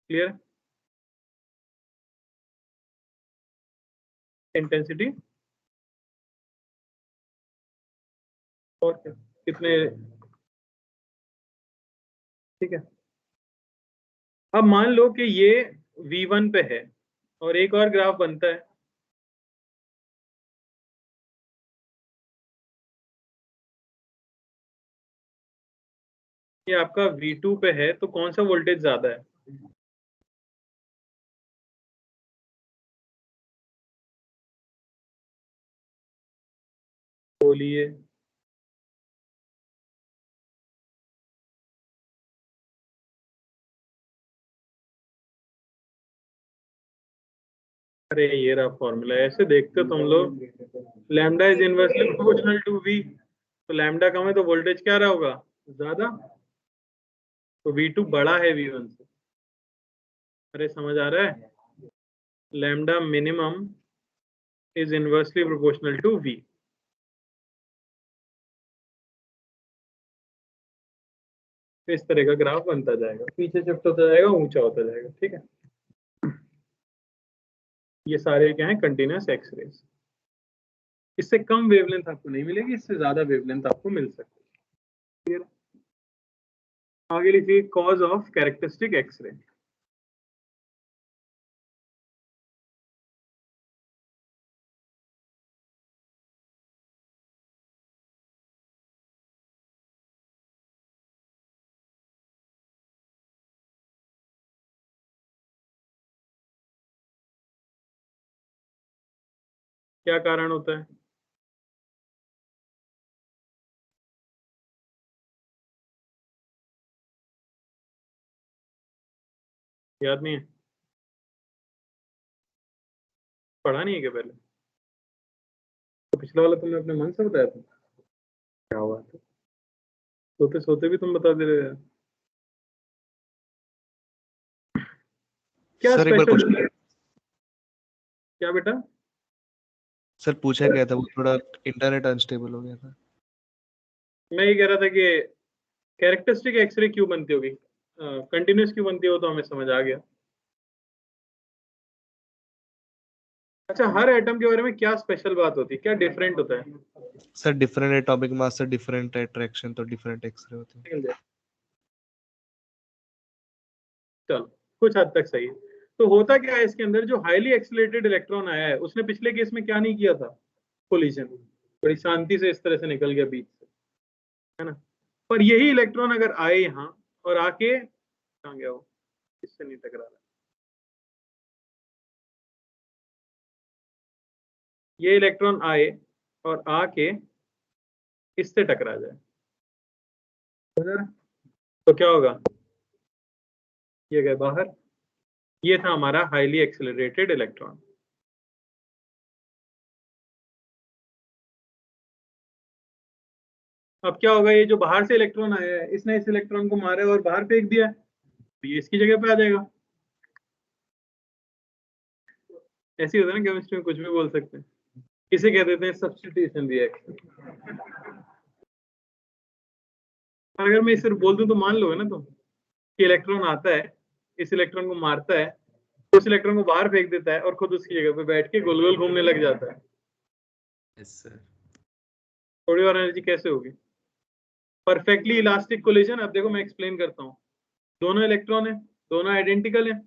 क्लियर, इंटेंसिटी और क्या कितने, ठीक है। अब मान लो कि ये V1 पे है और एक और ग्राफ बनता है, ये आपका V2 पे है, तो कौन सा वोल्टेज ज्यादा है, बोलिए। अरे ये रहा फॉर्मूला, ऐसे देखते हो तुम लोग, lambda is inversely proportional to V, तो लैम्डा कम है तो वोल्टेज क्या रहा होगा ज्यादा, तो V2 बड़ा है V1 से। अरे समझ आ रहा है, lambda minimum is inversely proportional to V। इस तरह का ग्राफ बनता जाएगा, पीछे शिफ्ट होता जाएगा, ऊंचा होता जाएगा, ठीक है। ये सारे क्या है कंटिन्यूस एक्सरेज, इससे कम वेवलेंथ आपको नहीं मिलेगी, इससे ज्यादा वेवलेंथ आपको मिल सकती है। आगे लिखिए कॉज ऑफ कैरेक्टरिस्टिक एक्सरे। क्या कारण होता है, याद नहीं है, पढ़ा नहीं है क्या पहले, तो पिछला वाला तुमने अपने मन से बताया था, क्या हुआ था, सोते सोते भी तुम बता दे रहे हो, क्या सर एक बार स्पेशल, क्वेश्चन, क्या बेटा, सर पूछा गया था, वो थोड़ा इंटरनेट अनस्टेबल हो गया था। मैं ये कह रहा था कि कैरेक्टरिस्टिक एक्सरे क्यों बनती होगी, कंटिन्यूस क्यों बनती हो, तो हमें समझ आ गया। अच्छा, हर एटम के बारे में क्या स्पेशल बात होती है, क्या डिफरेंट होता है, sir different atomic mass, sir different attraction, तो डिफरेंट एक्सरे होते हैं। चलो कुछ हद तक सही है। तो होता क्या है इसके अंदर, जो हाईली एक्सिलेटेड इलेक्ट्रॉन आया है उसने पिछले केस में क्या नहीं किया था, कोलिजन, बड़ी शांति से इस तरह से निकल गया बीच से, है ना। पर यही इलेक्ट्रॉन अगर आए यहाँ और आके कहाँ गया वो, किससे नहीं टकरा रहा, ये इलेक्ट्रॉन आए और आके इससे टकरा जाए तो क्या होगा, ये गए बाहर। ये था हमारा हाईली एक्सेलरेटेड इलेक्ट्रॉन। अब क्या होगा, ये जो बाहर से इलेक्ट्रॉन आया है इसने इस इलेक्ट्रॉन को मारा और बाहर फेंक दिया, तो ये इसकी जगह पे आ जाएगा। ऐसे होता है ना केमिस्ट्री में, कुछ भी बोल सकते हैं। इसे कह देते हैं सब्स्टिट्यूशन रिएक्शन। अगर मैं सिर्फ बोल दूं तो मान लोगे ना तुम कि इलेक्ट्रॉन आता है, इस इलेक्ट्रॉन को मारता है, उस इलेक्ट्रॉन को बाहर फेंक देता है और खुद उसकी जगह पे बैठ के गोल गोल घूमने लग जाता है। Yes sir. थोड़ी और एनर्जी कैसे होगी? Perfectly elastic collision. अब देखो मैं एक्सप्लेन करता हूँ। दोनों इलेक्ट्रॉन है, दोनों आइडेंटिकल है,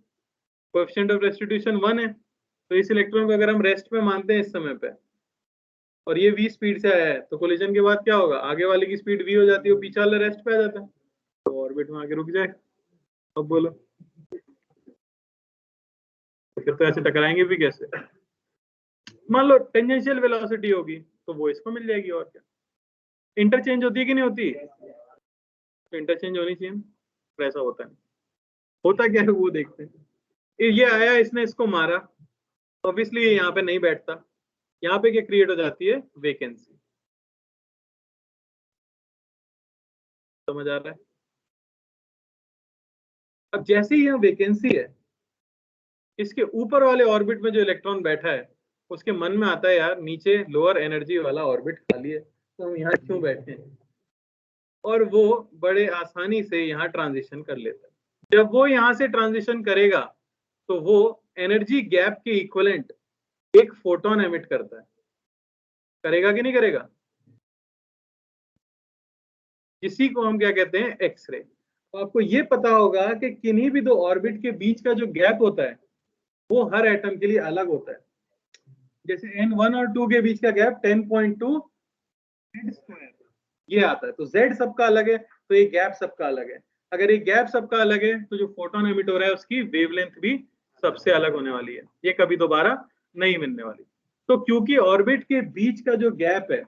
कोएफिशिएंट ऑफ रेस्टिट्यूशन 1 है, तो इस इलेक्ट्रॉन को अगर हम रेस्ट पे मानते हैं इस समय पे, और ये v स्पीड से आया है, तो कोलिजन के बाद क्या होगा, आगे वाले की स्पीड v हो जाती है, पीछे वाला रेस्ट पे आ जाता है, तो ऑर्बिट में आगे रुक जाए। अब बोलो, तो फिर तो ऐसे टकराएंगे भी कैसे? मान लो टेंजेंशियल वेलोसिटी होगी तो वो इसको मिल जाएगी, और क्या। इंटरचेंज होती है कि नहीं होती? तो इंटरचेंज होनी चाहिए, पर ऐसा होता है, होता क्या है वो देखते हैं। ये आया, इसने इसको मारा, ऑब्वियसली ये यहाँ पे नहीं बैठता, यहाँ पे क्या क्रिएट हो जाती है, वेकेंसी। समझ आ रहा है? अब जैसे ही यहाँ वैकेंसी है, इसके ऊपर वाले ऑर्बिट में जो इलेक्ट्रॉन बैठा है उसके मन में आता है यार नीचे लोअर एनर्जी वाला ऑर्बिट खाली है, तो हम यहाँ क्यों बैठे हैं, और वो बड़े आसानी से यहाँ ट्रांजिशन कर लेता है। जब वो यहाँ से ट्रांजिशन करेगा तो वो एनर्जी गैप के इक्विवेलेंट एक फोटोन एमिट करता है। करेगा कि नहीं करेगा? इसी को हम क्या कहते हैं, एक्सरे। तो आपको ये पता होगा कि किन्हीं भी दो ऑर्बिट के बीच का जो गैप होता है वो हर एटम के लिए अलग होता है। जैसे n1 और 2 के बीच का गैप 10.2 z², ये आता है, तो z सबका अलग है, तो ये गैप सबका अलग है। अगर ये गैप सबका अलग है तो जो फोटोन एमिट हो रहा है उसकी वेवलेंथ भी सबसे अलग होने वाली है, ये कभी दोबारा नहीं मिलने वाली। तो क्योंकि ऑर्बिट के बीच का जो गैप है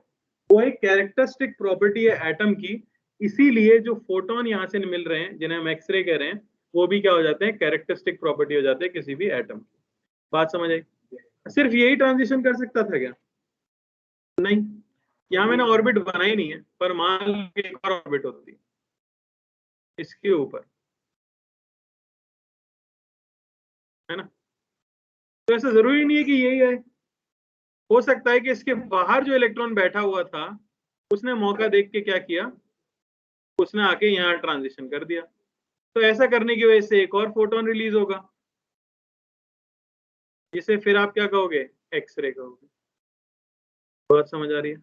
वो एक कैरेक्टरिस्टिक प्रॉपर्टी है एटम की, इसीलिए जो फोटोन यहाँ से मिल रहे हैं जिन्हें हम एक्सरे कह रहे हैं वो भी क्या हो जाते हैं, कैरेक्टरिस्टिक प्रॉपर्टी हो जाते हैं किसी भी एटम की। बात समझ आई? सिर्फ यही ट्रांजिशन कर सकता था क्या? नहीं, यहाँ मैंने ऑर्बिट बनाई नहीं है, पर मान लो एक और ऑर्बिट होती इसके ऊपर, है ना, तो ऐसा जरूरी नहीं है कि यही है। हो सकता है कि इसके बाहर जो इलेक्ट्रॉन बैठा हुआ था उसने मौका देख के क्या किया, उसने आके यहाँ ट्रांजिशन कर दिया, तो ऐसा करने की वजह से एक और फोटोन रिलीज होगा, जिसे फिर आप क्या कहोगे, एक्सरे कहोगे। बात समझ आ रही है?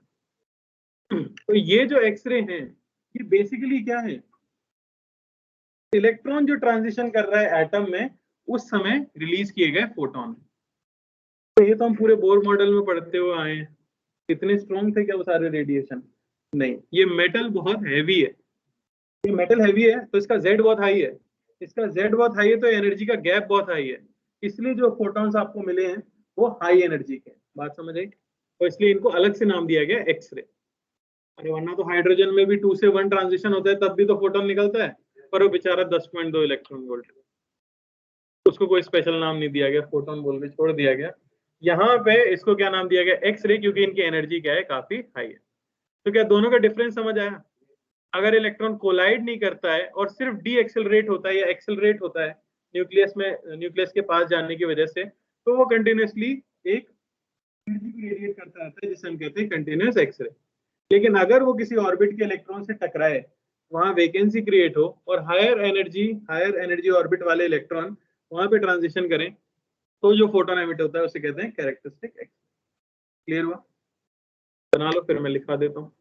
तो ये जो एक्सरे हैं ये बेसिकली क्या है, इलेक्ट्रॉन जो ट्रांजिशन कर रहा है एटम में उस समय रिलीज किए गए फोटोन। तो ये तो हम पूरे बोर मॉडल में पढ़ते हुए आए हैं। इतने स्ट्रॉन्ग थे क्या वो सारे रेडिएशन? नहीं, ये मेटल बहुत हैवी है, ये मेटल हैवी है तो इसका Z बहुत हाई है, इसका Z बहुत हाई है तो एनर्जी का गैप बहुत हाई है, इसलिए जो फोटॉन्स आपको मिले हैं वो हाई एनर्जी के। बात समझ आई? तो इसलिए इनको अलग से नाम दिया गया एक्सरे। अरे वरना तो हाइड्रोजन में भी 2 से 1 ट्रांजिशन होता है तब भी तो फोटोन निकलता है, पर वो बेचारा 10.2 इलेक्ट्रॉन वोल्ट, उसको कोई स्पेशल नाम नहीं दिया गया, फोटोन बोल के छोड़ दिया गया। यहाँ पे इसको क्या नाम दिया गया, एक्सरे, क्योंकि इनकी एनर्जी क्या है, काफी हाई है। तो क्या दोनों का डिफरेंस समझ आया? अगर इलेक्ट्रॉन कोलाइड नहीं करता है और सिर्फ डी एक्सेलरेट होता है या एक्सेलरेट होता है न्यूक्लियस में, न्यूक्लियस के पास जाने की वजह से, तो वो कंटिन्यूसली एक एनर्जी को रेडिएट करता रहता है जिसे हम कहते हैं कंटिन्यूस एक्सरे। लेकिन अगर वो किसी ऑर्बिट के इलेक्ट्रॉन से टकराए, वहां वैकेंसी क्रिएट हो और हायर एनर्जी ऑर्बिट वाले इलेक्ट्रॉन वहां पे ट्रांजिशन करें, तो जो फोटोन एमिट होता है उसे कहते हैं कैरेक्टरिस्टिक एक्सरे। क्लियर हुआ? बना लो, फिर मैं लिखा देता हूँ।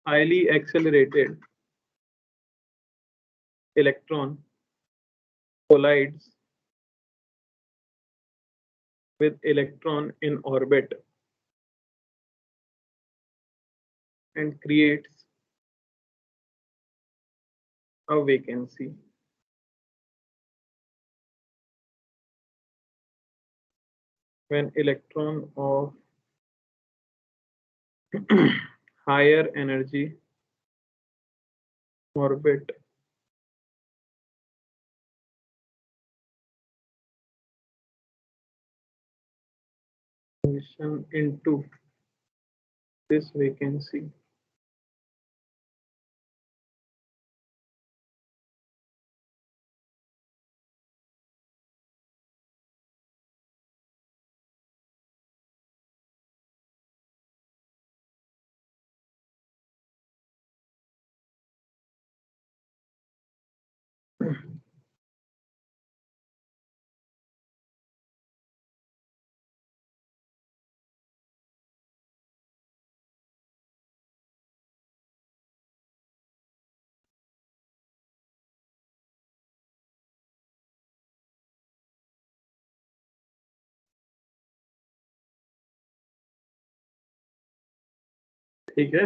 Highly accelerated electron collides with electron in orbit and creates a vacancy. when electron of higher energy orbit transition into this vacancy ठीक है।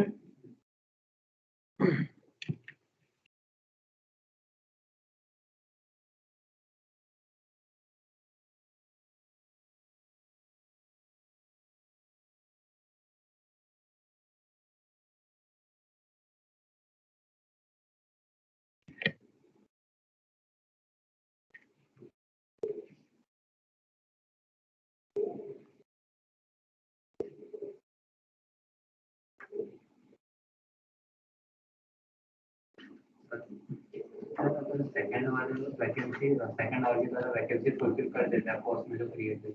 सेकंड वाले वैकेंसी सेकंड ऑर्बिट वाला वैकेंसी फुलफिल कर देता है पोस्ट में जो क्रिएट है,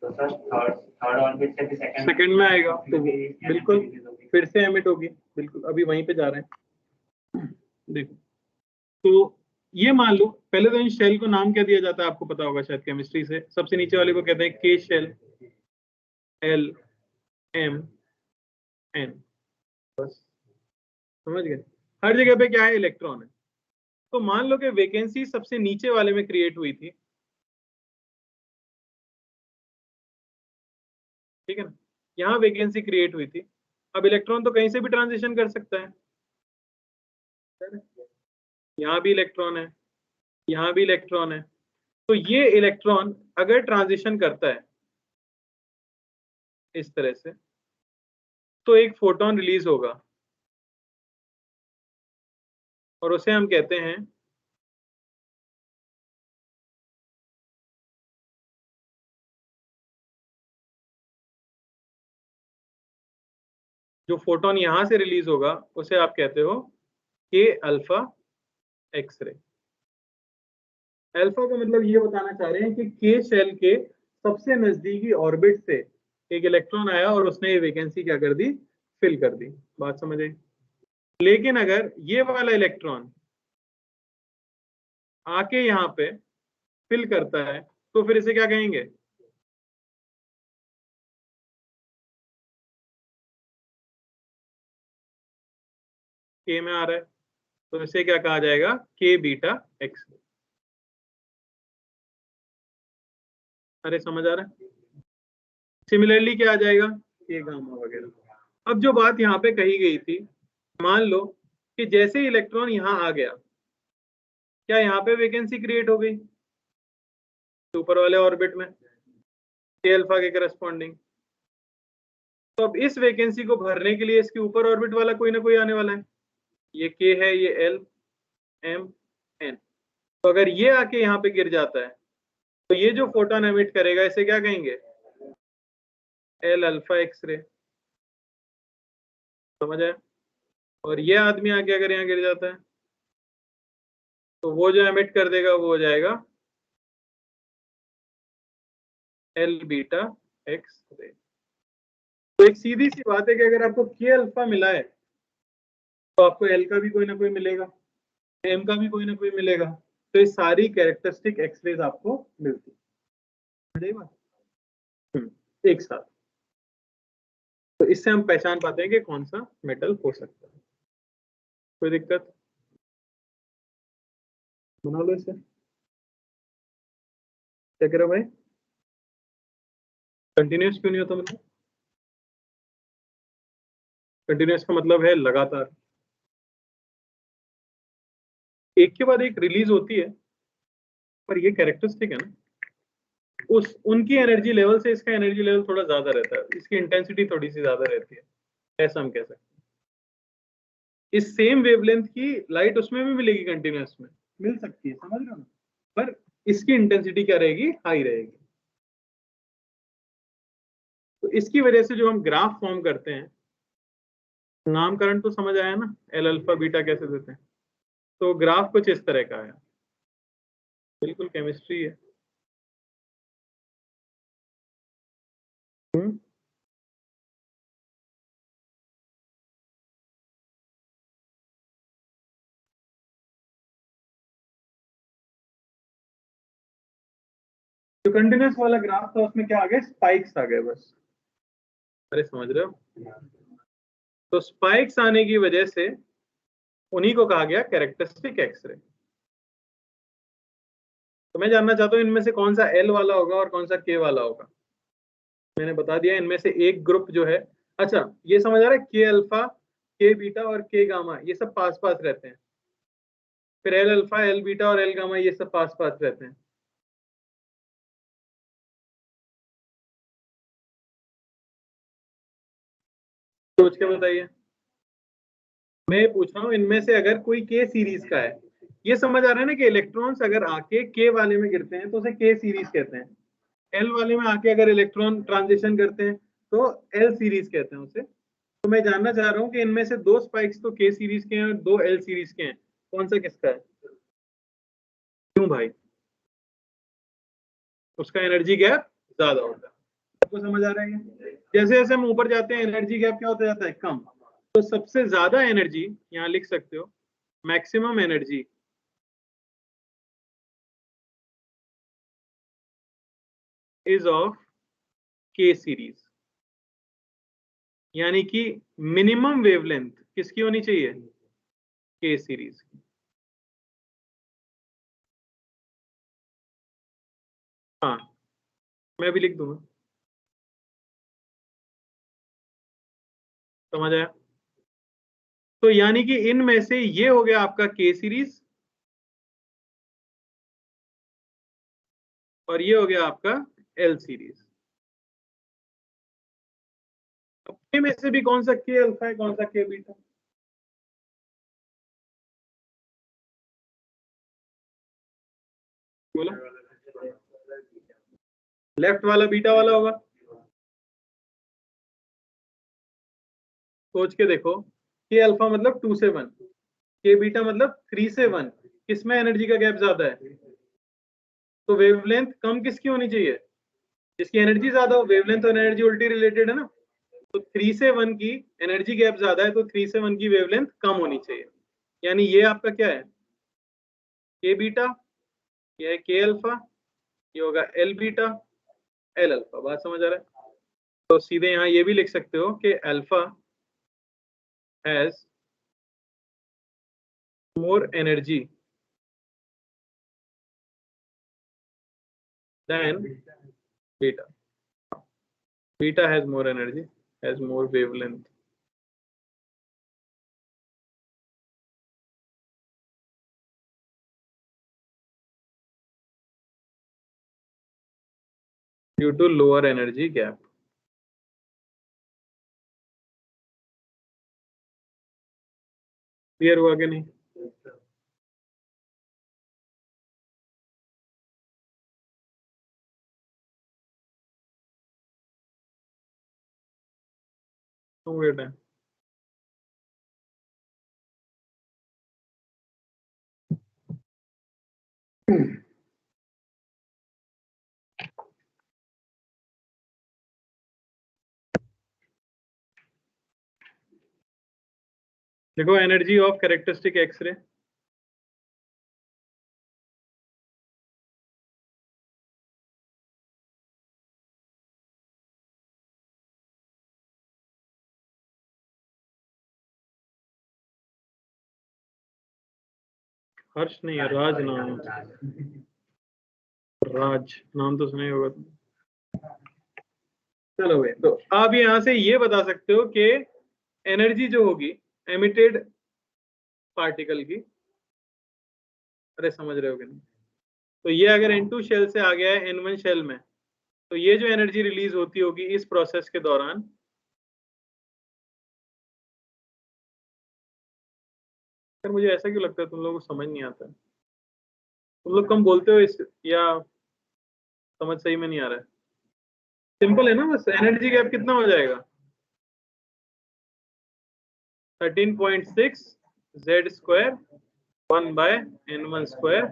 तो सर थर्ड ऑर्बिट से भी सेकंड में आएगा तो बिल्कुल फिर से एमिट होगी, बिल्कुल अभी वहीं पे जा रहे हैं। देखो तो ये मान लो पहले तो इन शेल को नाम क्या दिया जाता है आपको पता होगा शायद केमिस्ट्री से, सबसे नीचे वाले को कहते हैं के शेल, एल एम एन, बस समझ गए। हर जगह पे क्या है, इलेक्ट्रॉन है। तो मान लो कि वैकेंसी सबसे नीचे वाले में क्रिएट हुई थी, ठीक है ना, यहाँ वैकेंसी क्रिएट हुई थी। अब इलेक्ट्रॉन तो कहीं से भी ट्रांजिशन कर सकता है, यहाँ भी इलेक्ट्रॉन है, यहाँ भी इलेक्ट्रॉन है। तो ये इलेक्ट्रॉन अगर ट्रांजिशन करता है इस तरह से तो एक फोटोन रिलीज होगा और उसे हम कहते हैं जो फोटोन यहां से रिलीज होगा उसे आप कहते हो के अल्फा एक्सरे। अल्फा का मतलब ये बताना चाह रहे हैं कि के शेल के सबसे नजदीकी ऑर्बिट से एक इलेक्ट्रॉन आया और उसने ये वैकेंसी क्या कर दी, फिल कर दी। बात समझ आई। लेकिन अगर ये वाला इलेक्ट्रॉन आके यहाँ पे फिल करता है तो फिर इसे क्या कहेंगे, के में आ रहा है तो इसे क्या कहा जाएगा, के बीटा एक्स। अरे समझ आ रहा है। सिमिलरली क्या आ जाएगा, के गामा वगैरह। अब जो बात यहाँ पे कही गई थी, मान लो कि जैसे इलेक्ट्रॉन यहाँ आ गया, क्या यहाँ पे वैकेंसी क्रिएट हो गई ऊपर वाले ऑर्बिट में के अल्फा के करस्पॉन्डिंग। तो अब इस वैकेंसी को भरने के लिए इसके ऊपर ऑर्बिट वाला कोई ना कोई आने वाला है, ये के है, ये एल एम एन। तो अगर ये आके यहाँ पे गिर जाता है तो ये जो फोटोन एमिट करेगा इसे क्या कहेंगे, एल अल्फा एक्सरे। समझ आया। और ये आदमी आके अगर यहाँ गिर जाता है तो वो जो एमिट कर देगा वो हो जाएगा एल बीटा एक्स रे। तो एक सीधी सी बात है कि अगर आपको के अल्फा मिला है तो आपको एल का भी कोई ना कोई मिलेगा, एम का भी कोई ना कोई मिलेगा। तो ये सारी कैरेक्टरिस्टिक एक्सरेज आपको मिलती है एक साथ। तो इससे हम पहचान पाते हैं कि कौन सा मेटल हो सकता है। कोई दिक्कत, बना लो इसे। क्या कह रहे हो भाई, कंटिन्यूस क्यों नहीं होता, मतलब कंटिन्यूस का मतलब है लगातार, एक के बाद एक रिलीज होती है, पर ये कैरेक्टरिस्टिक है ना। उनकी एनर्जी लेवल से इसका एनर्जी लेवल थोड़ा ज्यादा रहता है, इसकी इंटेंसिटी थोड़ी सी ज्यादा रहती है, ऐसा हम कह सकते हैं। इस सेम वेवलेंथ की लाइट उसमें भी मिलेगी, कंटिन्यूअस में मिल सकती है, समझ रहे हो ना, पर इसकी इंटेंसिटी क्या रहेगी, हाई रहेगी। तो इसकी वजह से जो हम ग्राफ फॉर्म करते हैं, नामकरण तो समझ आया ना, एल अल्फा बीटा कैसे देते हैं, तो ग्राफ कुछ इस तरह का है, बिल्कुल केमिस्ट्री है। जो कंटिन्यूअस वाला ग्राफ था उसमें क्या आ गए, स्पाइक्स आ गए बस। अरे समझ रहे हो, तो स्पाइक्स आने की वजह से उन्हीं को कहा गया कैरेक्टरिस्टिक एक्सरे। तो मैं जानना चाहता हूं इनमें से कौन सा एल वाला होगा और कौन सा के वाला होगा। मैंने बता दिया इनमें से एक ग्रुप जो है, अच्छा ये समझ आ रहा है, के अल्फा के बीटा और के गामा ये सब पास पास रहते हैं, फिर एल अल्फा एल बीटा और एल गामा ये सब पास पास रहते हैं। सोच के बताइए, मैं पूछ रहा हूं इनमें से अगर कोई के सीरीज का है, ये समझ आ रहा है ना कि इलेक्ट्रॉन्स अगर आके के वाले में गिरते हैं तो उसे के सीरीज कहते हैं, एल वाले में आके अगर इलेक्ट्रॉन ट्रांजिशन करते हैं तो एल सीरीज कहते हैं उसे। तो मैं जानना चाह रहा हूं कि इनमें से दो स्पाइक्स तो के सीरीज के हैं और दो एल सीरीज के हैं, कौन सा किसका है, क्यों भाई, उसका एनर्जी गैप ज्यादा होता है। आपको समझ आ रहा है, जैसे जैसे हम ऊपर जाते हैं एनर्जी गैप क्या होता जाता है, कम। तो सबसे ज्यादा एनर्जी यहाँ लिख सकते हो, मैक्सिमम एनर्जी इज ऑफ के सीरीज, यानी कि मिनिमम वेवलेंथ किसकी होनी चाहिए, के सीरीज की। हाँ मैं भी लिख दूंगा, समझ आया। तो यानी कि इनमें से ये हो गया आपका के सीरीज और ये हो गया आपका एल सीरीज। अब में से भी कौन सा के अल्फा है कौन सा के बीटा, बोला, लेफ्ट वाला बीटा वाला होगा। सोच के देखो, के अल्फा मतलब 2 से 1, के बीटा मतलब 3 से 1, किसमें एनर्जी का गैप ज्यादा है, तो वेवलेंथ कम किसकी होनी चाहिए, जिसकी एनर्जी ज्यादा हो। वेवलेंथ और एनर्जी उल्टी रिलेटेड है ना, तो 3 से 1 की एनर्जी गैप ज्यादा है तो 3 से 1 की वेवलेंथ कम होनी चाहिए, यानी ये आपका क्या है, के बीटा, ये है के अल्फा, ये होगा एल बीटा एल अल्फा। बात समझ आ रहा है, तो सीधे यहाँ ये भी लिख सकते हो कि alpha has more energy than beta. Beta has more energy, has more wavelength. Due to lower energy gap. Clear हुआ कि नहीं? वेट है, देखो एनर्जी ऑफ कैरेक्टरिस्टिक एक्सरे, हर्ष नहीं है, राज नाम है, राज नाम तो सुना ही होगा तुम। चलो भाई, तो आप यहां से ये बता सकते हो कि एनर्जी जो होगी एमिटेड पार्टिकल की, अरे समझ रहे हो कि नहीं, तो ये अगर N2 शेल से आ गया है N1 शेल में तो ये जो एनर्जी रिलीज होती होगी इस प्रोसेस के दौरान, यार मुझे ऐसा क्यों लगता है तुम लोगों को समझ नहीं आता, तुम लोग कम बोलते हो इस, या समझ सही में नहीं आ रहा है? सिंपल है ना, बस एनर्जी गैप कितना हो जाएगा 13.6 z² 1/n1²।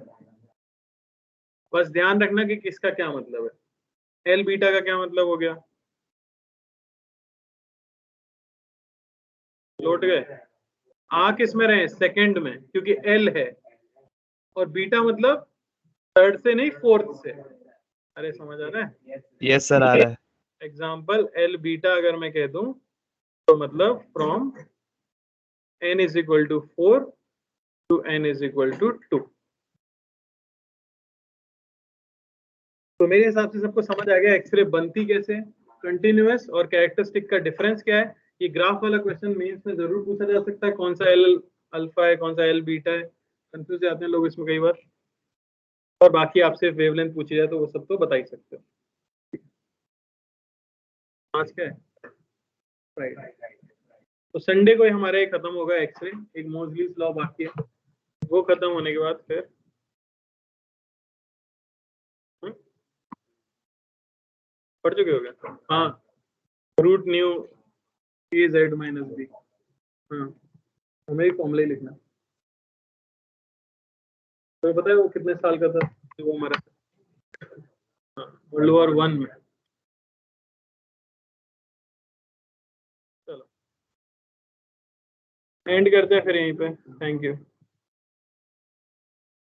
बस ध्यान रखना कि किसका क्या मतलब है, एल बीटा का क्या मतलब हो गया, लौट गए, आ किस में रहे, सेकंड में, क्योंकि एल है और बीटा मतलब थर्ड से नहीं फोर्थ से। अरे समझ आ रहा है? यस सर, आ रहा है। एग्जाम्पल एल बीटा अगर मैं कह दूं तो मतलब from n is equal to 4 to n is equal to 2। तो मेरे हिसाब से सबको समझ आ गया एक्सरे बनती कैसे, कंटिन्यूअस और कैरेक्टरिस्टिक का डिफरेंस क्या है। ये ग्राफ वाला क्वेश्चन मेंस में जरूर पूछा जा सकता है, कौन सा एल अल्फा है कौन सा एल बीटा है, कंफ्यूज जाते हैं लोग इसमें कई बार। और बाकी आपसे वेवलेंथ पूछी जाए तो वो सब तो बता ही सकते हो। आज क्या है, राइट। तो संडे को हमारे खत्म होगा एक्सरे, एक मोजलीस लॉ बाकी है, वो खत्म होने के बाद फिर पढ़ चुके हो गया, हाँ, रूट न्यू ए जेड माइनस बी, हाँ हमें ही फॉर्मूला ही लिखना। तो पता है वो कितने साल का था, वो हमारा वर्ल्ड वॉर 1 में। चलो एंड करते हैं फिर यहीं पे, थैंक यू।